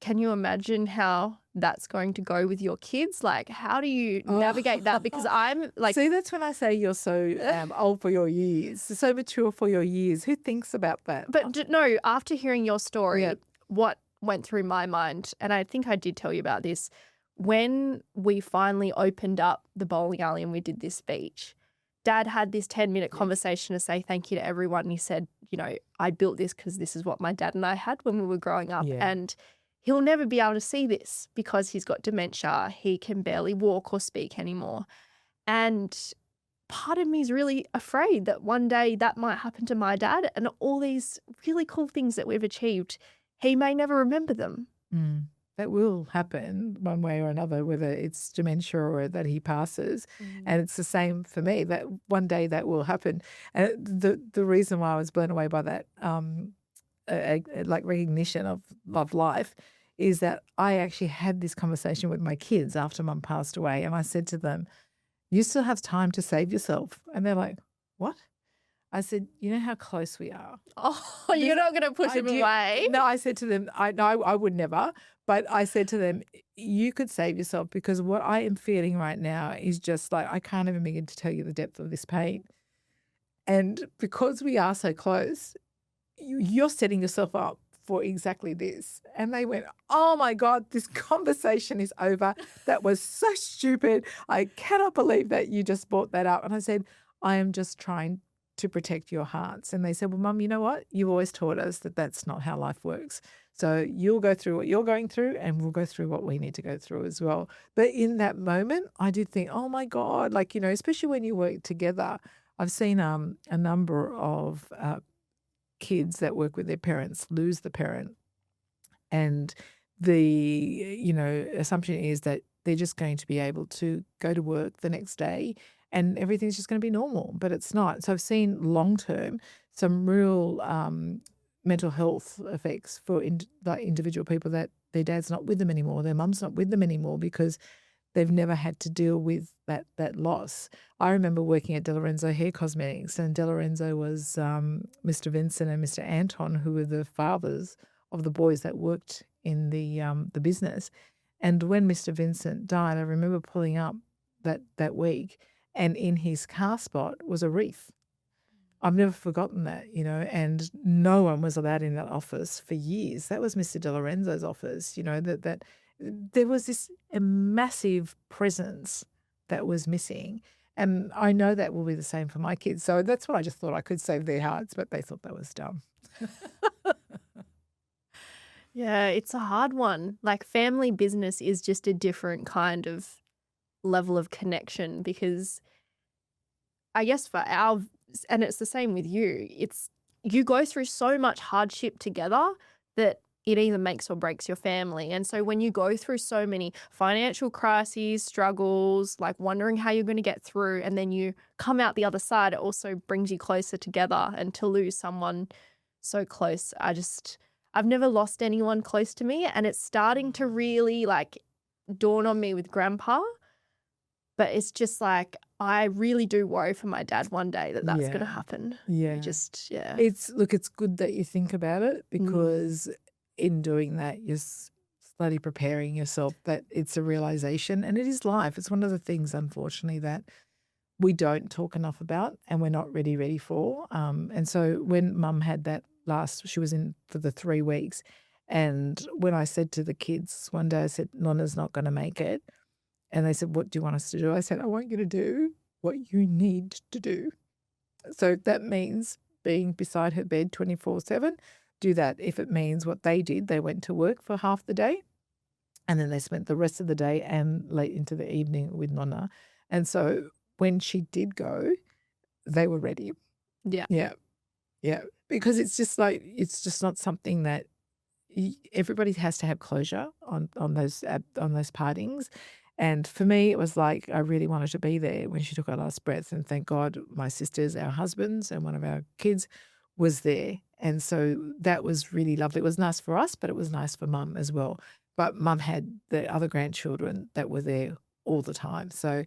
can you imagine how that's going to go with your kids? Like, how do you navigate that? Because I'm like... See, that's when I say you're so old for your years, so mature for your years. Who thinks about that? But no, after hearing your story, what went through my mind, and I think I did tell you about this, when we finally opened up the bowling alley and we did this speech, Dad had this 10-minute conversation to say thank you to everyone. And he said, I built this because this is what my dad and I had when we were growing up. Yeah. And he'll never be able to see this because he's got dementia. He can barely walk or speak anymore. And part of me is really afraid that one day that might happen to my dad and all these really cool things that we've achieved, he may never remember them. that will happen one way or another, whether it's dementia or that he passes. And it's the same for me, that one day that will happen. And the reason why I was blown away by that like recognition of life is that I actually had this conversation with my kids after Mum passed away, and I said to them, you still have time to save yourself. And they're like, what? I said, you know how close we are. Oh, you're not going to push him away? No, I said to them, I would never. But I said to them, you could save yourself, because what I am feeling right now is just like, I can't even begin to tell you the depth of this pain. And because we are so close, you're setting yourself up for exactly this. And they went, oh my God, this conversation is over. That was so stupid. I cannot believe that you just brought that up. And I said, I am just trying to protect your hearts. And they said, well, Mum, you know what? You've always taught us that that's not how life works. So you'll go through what you're going through, and we'll go through what we need to go through as well. But in that moment, I did think, oh my God, like, especially when you work together. I've seen a number of kids that work with their parents lose the parent, and the assumption is that they're just going to be able to go to work the next day and everything's just going to be normal, but it's not. So I've seen long term some real mental health effects for individual people, that their dad's not with them anymore, their mum's not with them anymore, because they've never had to deal with that loss. I remember working at De Lorenzo Hair Cosmetics, and De Lorenzo was Mr. Vincent and Mr. Anton, who were the fathers of the boys that worked in the business. And when Mr. Vincent died, I remember pulling up that week, and in his car spot was a wreath. I've never forgotten that, and no one was allowed in that office for years. That was Mr. De Lorenzo's office, that there was this massive presence that was missing. And I know that will be the same for my kids. So that's what I just thought I could save their hearts, but they thought that was dumb. Yeah, it's a hard one. Like, family business is just a different kind of level of connection, because I guess and it's the same with you, you go through so much hardship together that it either makes or breaks your family. And so when you go through so many financial crises, struggles, like wondering how you're going to get through, and then you come out the other side, it also brings you closer together. And to lose someone so close, I've never lost anyone close to me, and it's starting to really dawn on me with Grandpa. But it's just like, I really do worry for my dad one day that's going to happen. Yeah. It's good that you think about it, because in doing that, you're slowly preparing yourself that it's a realization, and it is life. It's one of the things, unfortunately, that we don't talk enough about and we're not ready for. And so when Mum had that she was in for the 3 weeks, and when I said to the kids one day, I said, Nonna's not going to make it. And they said, what do you want us to do? I said, I want you to do what you need to do. So that means being beside her bed 24/7, do that. If it means what they did, they went to work for half the day, and then they spent the rest of the day and late into the evening with Nonna. And so when she did go, they were ready. Yeah. Yeah. Yeah. Because it's just not something that everybody has to have closure on those partings. And for me, it was like, I really wanted to be there when she took her last breath. And thank God my sisters, our husbands, and one of our kids was there. And so that was really lovely. It was nice for us, but it was nice for Mum as well. But Mum had the other grandchildren that were there all the time. So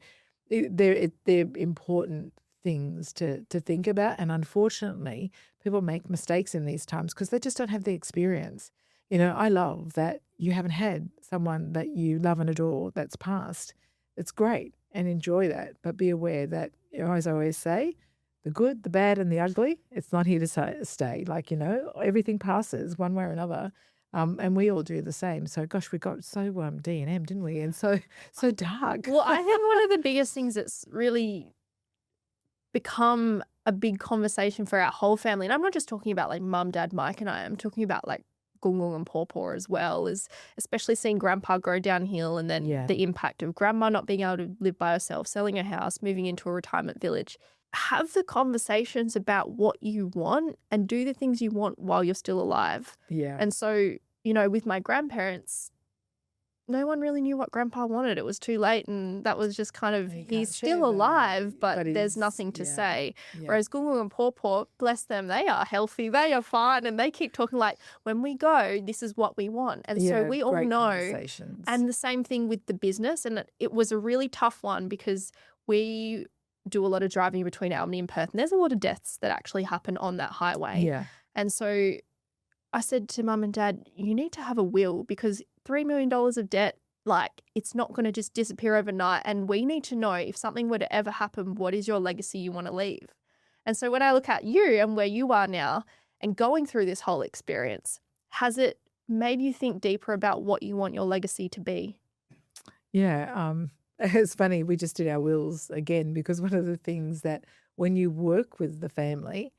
they're important things to think about. And unfortunately, people make mistakes in these times because they just don't have the experience. I love that you haven't had someone that you love and adore that's passed. It's great, and enjoy that. But be aware that, as I always say, the good, the bad, and the ugly, it's not here to stay. Everything passes one way or another. And we all do the same. So, gosh, we got so D&M, didn't we? And so dark. Well, I think one of the biggest things that's really become a big conversation for our whole family, and I'm not just talking about Mum, Dad, Mike, and I'm talking about Gung and Paw as well, is especially seeing Grandpa go downhill, and then the impact of Grandma not being able to live by herself, selling her house, moving into a retirement village. Have the conversations about what you want and do the things you want while you're still alive. Yeah. And so, with my grandparents, no one really knew what Grandpa wanted. It was too late, and that was just kind of, You can't he's share still that, alive, but but there's he's nothing to say. yeah. Whereas Gungu and Pawpaw, bless them, they are healthy, they are fine, and they keep talking like, when we go, this is what we want. And so Yeah, we all great know. conversations. And the same thing with the business. And it was a really tough one because we do a lot of driving between Albany and Perth, and there's a lot of deaths that actually happen on that highway. Yeah. And so I said to Mum and Dad, you need to have a will, because $3 million of debt, like, it's not going to just disappear overnight. And we need to know, if something were to ever happen, what is your legacy you want to leave? And so when I look at you and where you are now and going through this whole experience, has it made you think deeper about what you want your legacy to be? Yeah, it's funny, we just did our wills again, because one of the things that when you work with the family,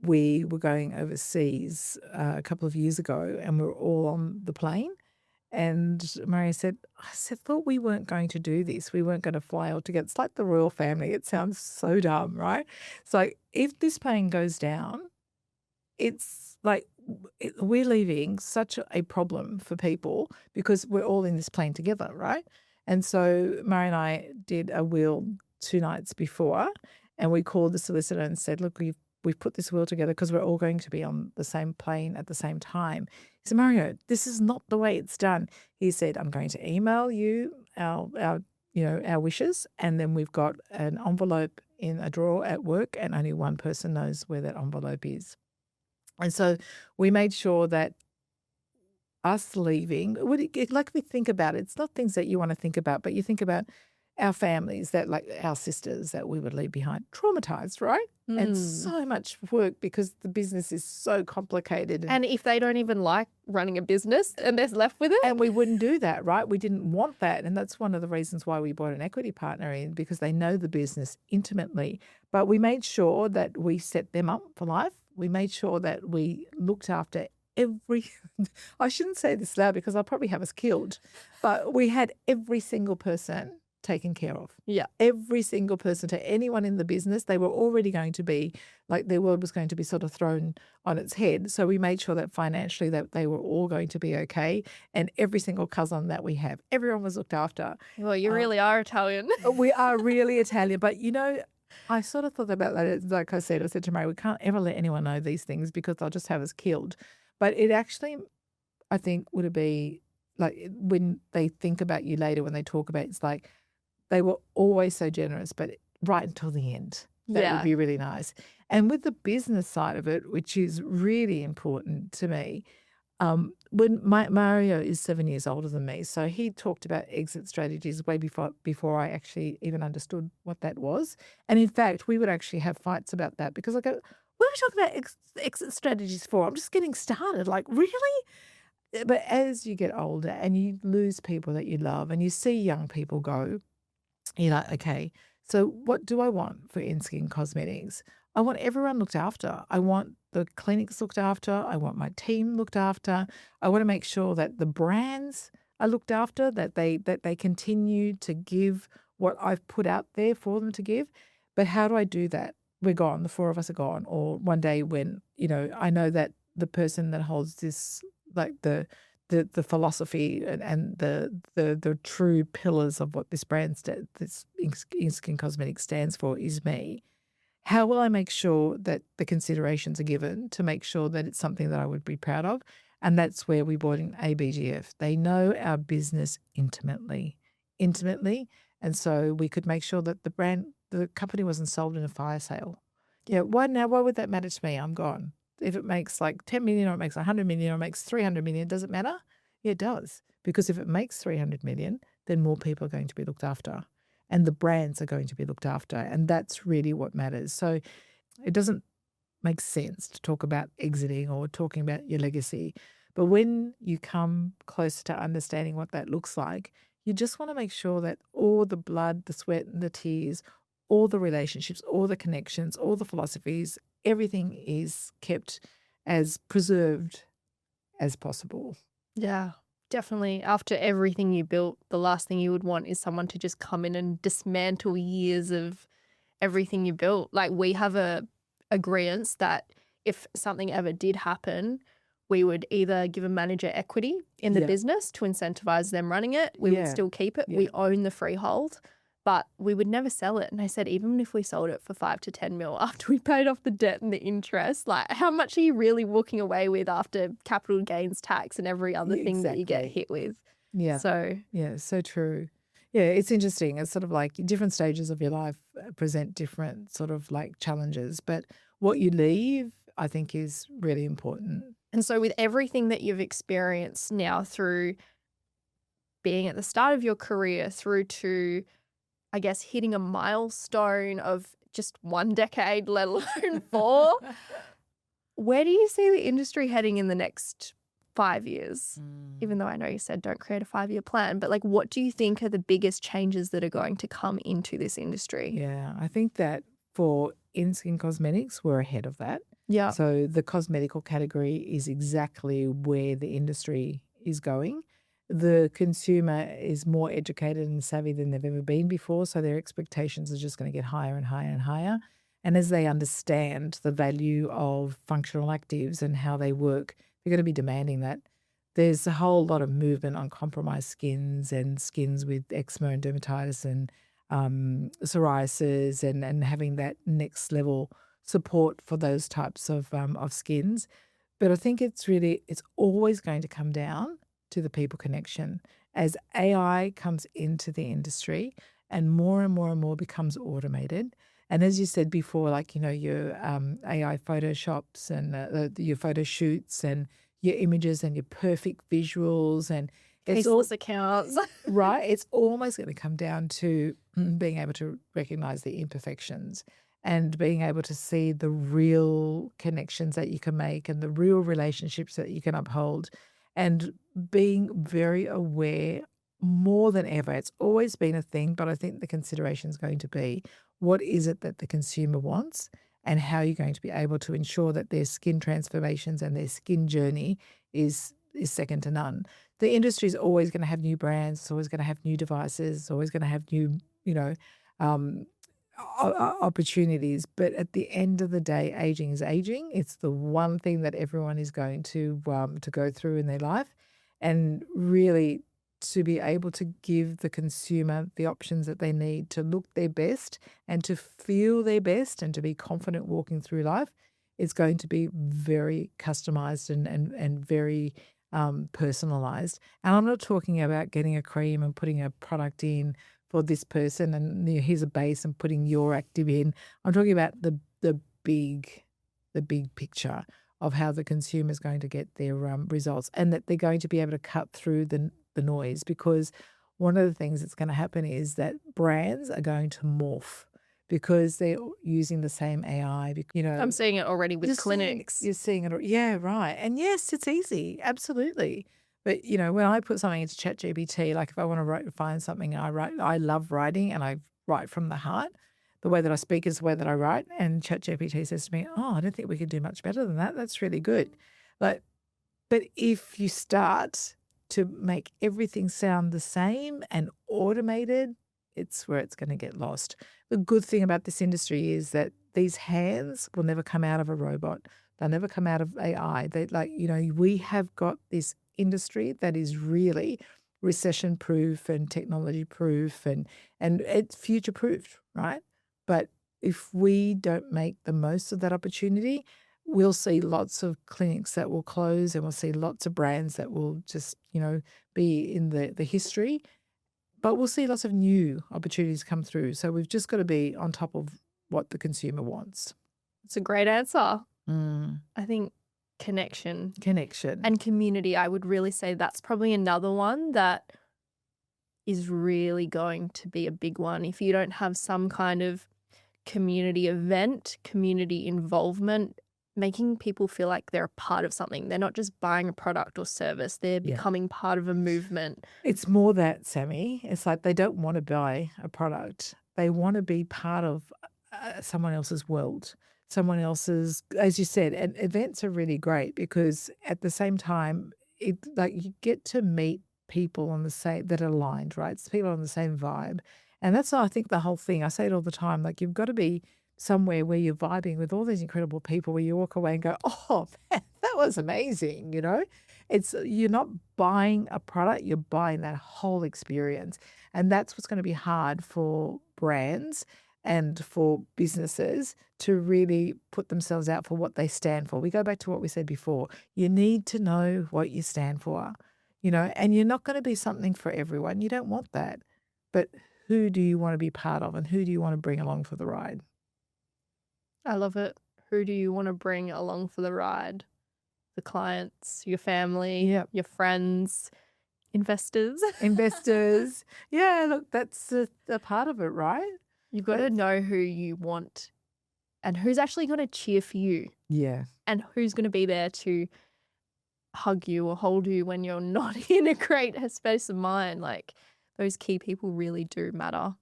we were going overseas a couple of years ago, and we were all on the plane. And Maria said, thought we weren't going to do this. We weren't going to fly all together. It's like the royal family. It sounds so dumb, right? It's like, if this plane goes down, it's like we're leaving such a problem for people, because we're all in this plane together, right? And so Maria and I did a will 2 nights before, and we called the solicitor and said, look, we've put this will together because we're all going to be on the same plane at the same time. He said, Mario, this is not the way it's done. He said, I'm going to email you our wishes, and then we've got an envelope in a drawer at work, and only one person knows where that envelope is. And so we made sure that us leaving, like, we think about it, it's not things that you want to think about, but you think about our families, that, like, our sisters that we would leave behind, traumatized, right? And so much work, because the business is so complicated. And if they don't even like running a business and they're left with it. And we wouldn't do that, right? We didn't want that. And that's one of the reasons why we brought an equity partner in, because they know the business intimately. But we made sure that we set them up for life. We made sure that we looked after I shouldn't say this loud because I'll probably have us killed, but we had every single person taken care of. Yeah. Every single person, to anyone in the business, they were already going to be, like, their world was going to be sort of thrown on its head. So we made sure that financially that they were all going to be okay. And every single cousin that we have, everyone was looked after. Well, you really are Italian. We are really Italian. But, I sort of thought about that. Like I said to Mary, we can't ever let anyone know these things because they'll just have us killed. But it actually, I think, would be like, when they think about you later, when they talk about it, it's like they were always so generous, but right until the end. That would be really nice. And with the business side of it, which is really important to me, when Mario is 7 years older than me, so he talked about exit strategies way before I actually even understood what that was. And in fact, we would actually have fights about that, because I go, what are we talking about exit strategies for? I'm just getting started. Like, really? But as you get older and you lose people that you love and you see young people go, you're like, okay, so what do I want for InSkin Cosmetics? I want everyone looked after. I want the clinics looked after. I want my team looked after. I want to make sure that the brands are looked after, that they continue to give what I've put out there for them to give. But how do I do that? We're gone. The 4 of us are gone. Or one day when, I know that the person that holds this, like the philosophy and the true pillars of what this brand, this InSkin Cosmetics stands for, is me. How will I make sure that the considerations are given to make sure that it's something that I would be proud of? And that's where we brought in ABGF. They know our business intimately. And so we could make sure that the company wasn't sold in a fire sale. Yeah, why would that matter to me? I'm gone. If it makes like 10 million or it makes 100 million or it makes 300 million, does it matter? Yeah, it does. Because if it makes 300 million, then more people are going to be looked after and the brands are going to be looked after. And that's really what matters. So it doesn't make sense to talk about exiting or talking about your legacy. But when you come closer to understanding what that looks like, you just want to make sure that all the blood, the sweat and the tears, all the relationships, all the connections, all the philosophies, everything is kept as preserved as possible. Yeah, definitely. After everything you built, the last thing you would want is someone to just come in and dismantle years of everything you built. Like, we have a agreement that if something ever did happen, we would either give a manager equity in the Yeah. business to incentivize them running it. We would Yeah. still keep it. Yeah. We own the freehold, but we would never sell it. And I said, even if we sold it for 5 to 10 mil after we paid off the debt and the interest, like how much are you really walking away with after capital gains tax and every other thing that you get Exactly. hit with? Yeah. So Yeah, so true. Yeah, it's interesting. It's sort of like different stages of your life present different sort of like challenges, but what you leave, I think, is really important. And so with everything that you've experienced now through being at the start of your career through to, I guess, hitting a milestone of just 1 decade, let alone 4, where do you see the industry heading in the next 5 years? Even though I know you said don't create a 5-year plan, but like what do you think are the biggest changes that are going to come into this industry? Yeah, I think that for in-skin cosmetics, we're ahead of that. Yeah. So the cosmetical category is exactly where the industry is going. The consumer is more educated and savvy than they've ever been before, so their expectations are just going to get higher and higher and higher. And as they understand the value of functional actives and how they work, they're going to be demanding that. There's a whole lot of movement on compromised skins and skins with eczema and dermatitis and psoriasis and having that next level support for those types of skins. But I think it's always going to come down to the people connection. As AI comes into the industry and more becomes automated, and as you said before, like, your AI photoshops and your photo shoots and your images and your perfect visuals and it's all Faceless accounts. right. It's almost going to come down to being able to recognize the imperfections and being able to see the real connections that you can make and the real relationships that you can uphold and being very aware more than ever. It's always been a thing, but I think the consideration is going to be what is it that the consumer wants and how you're going to be able to ensure that their skin transformations and their skin journey is second to none. The industry is always going to have new brands. It's always going to have new devices. It's always going to have new, opportunities. But at the end of the day, aging is aging. It's the one thing that everyone is going to go through in their life, and really to be able to give the consumer the options that they need to look their best and to feel their best and to be confident walking through life. It's going to be very customized and very personalized. And I'm not talking about getting a cream and putting a product in for this person and here's a base and putting your active in. I'm talking about the big picture of how the consumer is going to get their results and that they're going to be able to cut through the noise, because one of the things that's going to happen is that brands are going to morph because they're using the same AI. I'm seeing it already with clinics. You're seeing it. Yeah, right. And yes, it's easy. Absolutely. But, when I put something into ChatGPT, like if I want to find something I love writing and I write from the heart. The way that I speak is the way that I write. And ChatGPT says to me, I don't think we could do much better than that. That's really good. But if you start to make everything sound the same and automated, it's where it's going to get lost. The good thing about this industry is that these hands will never come out of a robot. They'll never come out of AI. We have got this industry that is really recession proof and technology proof and it's future proofed, right? But if we don't make the most of that opportunity, we'll see lots of clinics that will close and we'll see lots of brands that will just, be in the history. But we'll see lots of new opportunities come through. So we've just got to be on top of what the consumer wants. It's a great answer. I think connection and community, I would really say that's probably another one that is really going to be a big one. If you don't have some kind of community event, community involvement, making people feel like they're a part of something. They're not just buying a product or service. They're becoming part of a movement. It's more that, Sammy. It's like they don't want to buy a product. They want to be part of someone else's world, someone else's, as you said, and events are really great because at the same time, you get to meet people on the same, that are aligned, right? It's people on the same vibe. And that's, I think, the whole thing. I say it all the time, like you've got to be somewhere where you're vibing with all these incredible people, where you walk away and go, oh, man, that was amazing, you know? You're not buying a product, you're buying that whole experience. And that's what's going to be hard for brands and for businesses to really put themselves out for what they stand for. We go back to what we said before. You need to know what you stand for, you know, and you're not going to be something for everyone. You don't want that. But who do you want to be part of, and who do you want to bring along for the ride? I love it. Who do you want to bring along for the ride? The clients, your family, Yep. your friends, investors. Investors. Yeah, look, that's a part of it, right? You've got to know who you want and who's actually going to cheer for you Yeah. and who's going to be there to hug you or hold you when you're not in a great space of mind. Like, those key people really do matter.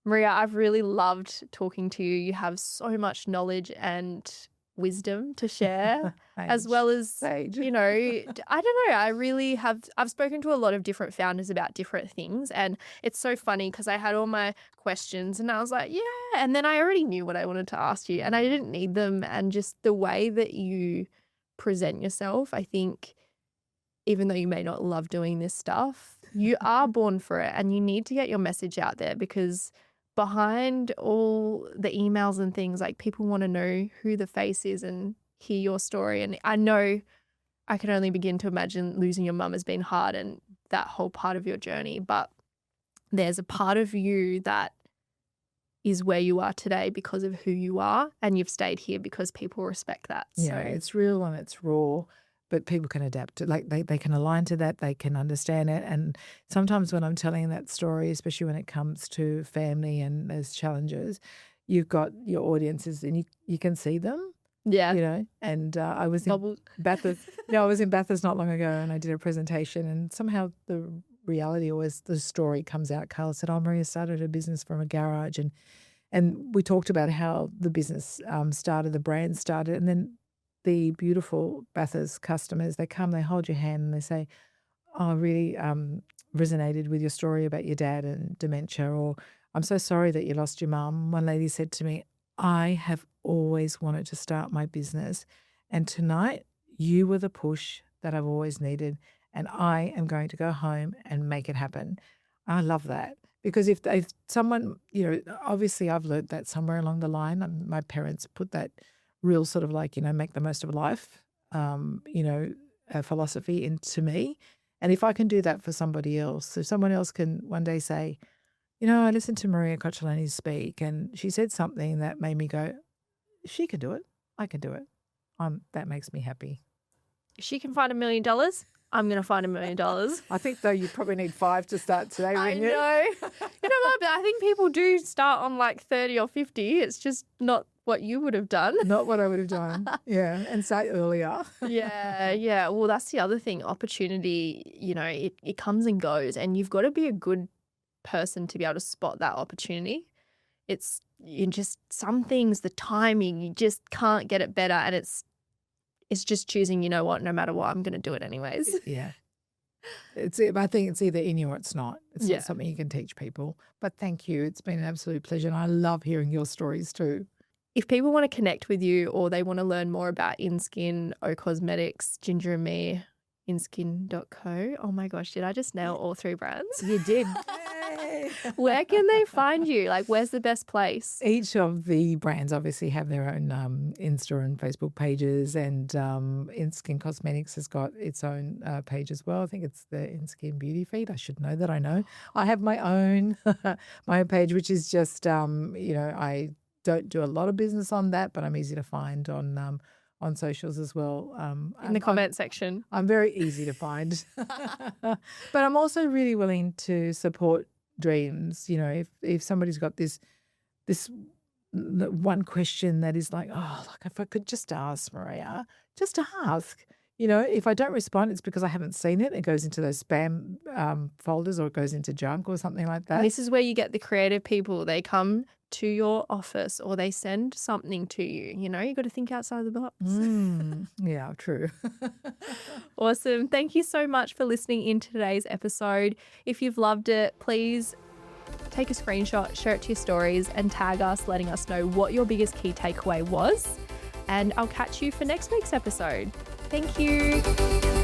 Maria, I've really loved talking to you. You have so much knowledge and wisdom to share, as well as, Sage. you know, I don't know, I've spoken to a lot of different founders about different things, and it's so funny because I had all my questions and I was like, yeah, and then I already knew what I wanted to ask you and I didn't need them. And just the way that you present yourself, I think, even though you may not love doing this stuff, you are born for it, and you need to get your message out there, because behind all the emails and things, like, people want to know who the face is and hear your story. And I know I can only begin to imagine losing your mum has been hard and that whole part of your journey. But there's a part of you that is where you are today because of who you are, and you've stayed here because people respect that. Yeah, So it's real and it's raw, but people can adapt to, like, they can align to that, they can understand it. And sometimes when I'm telling that story, especially when it comes to family and there's challenges, you've got your audiences and you can see them, yeah, you know. And I was in bubbles. Bathurst. No, I was in Bathurst not long ago, and I did a presentation, and somehow the reality, always the story comes out. Carla said, oh, Maria started a business from a garage, and we talked about how the business started, the brand started, and then the beautiful Bathurst customers, they come, they hold your hand and they say, oh, I really resonated with your story about your dad and dementia, or I'm so sorry that you lost your mum. One lady said to me, I have always wanted to start my business, and tonight you were the push that I've always needed, and I am going to go home and make it happen. I love that, because if someone, you know, obviously I've learned that somewhere along the line, and my parents put that real sort of, like, you know, make the most of life, you know, philosophy into me. And if I can do that for somebody else, so someone else can one day say, you know, I listened to Maria Cocciolone speak, and she said something that made me go, if she can do it, I can do it. That makes me happy. If she can find $1 million, I'm going to find $1 million. I think, though, you probably need 5 to start today. I wouldn't you? know. You know what? But I think people do start on like 30 or 50. It's just not what you would have done. Not what I would have done. Yeah, and start earlier. Yeah. Well, that's the other thing. Opportunity, you know, it comes and goes, and you've got to be a good person to be able to spot that opportunity. It's just some things, the timing, you just can't get it better, and it's just choosing, you know what, no matter what, I'm going to do it anyways. Yeah. I think it's either in you or it's not. It's Yeah. not something you can teach people. But thank you. It's been an absolute pleasure, and I love hearing your stories too. If people want to connect with you, or they want to learn more about InSkin, O Cosmedics, GINGER&ME, inskin.co. Oh my gosh, did I just nail all 3 brands? You did. Where can they find you? Like, where's the best place? Each of the brands obviously have their own Insta and Facebook pages, and InSkin Cosmetics has got its own page as well. I think it's the InSkin Beauty Feed. I should know that. I know. I have my own page, which is just, you know, I don't do a lot of business on that, but I'm easy to find on socials as well. In the comment section. I'm very easy to find. But I'm also really willing to support dreams. You know, if somebody's got this one question that is like, oh, look, if I could just ask Maria, just ask. You know, if I don't respond, it's because I haven't seen it. It goes into those spam folders, or it goes into junk or something like that. And this is where you get the creative people. They come to your office, or they send something to you. You know, you got to think outside the box. Yeah, true. Awesome. Thank you so much for listening in to today's episode. If you've loved it, please take a screenshot, share it to your stories, and tag us, letting us know what your biggest key takeaway was. And I'll catch you for next week's episode. Thank you.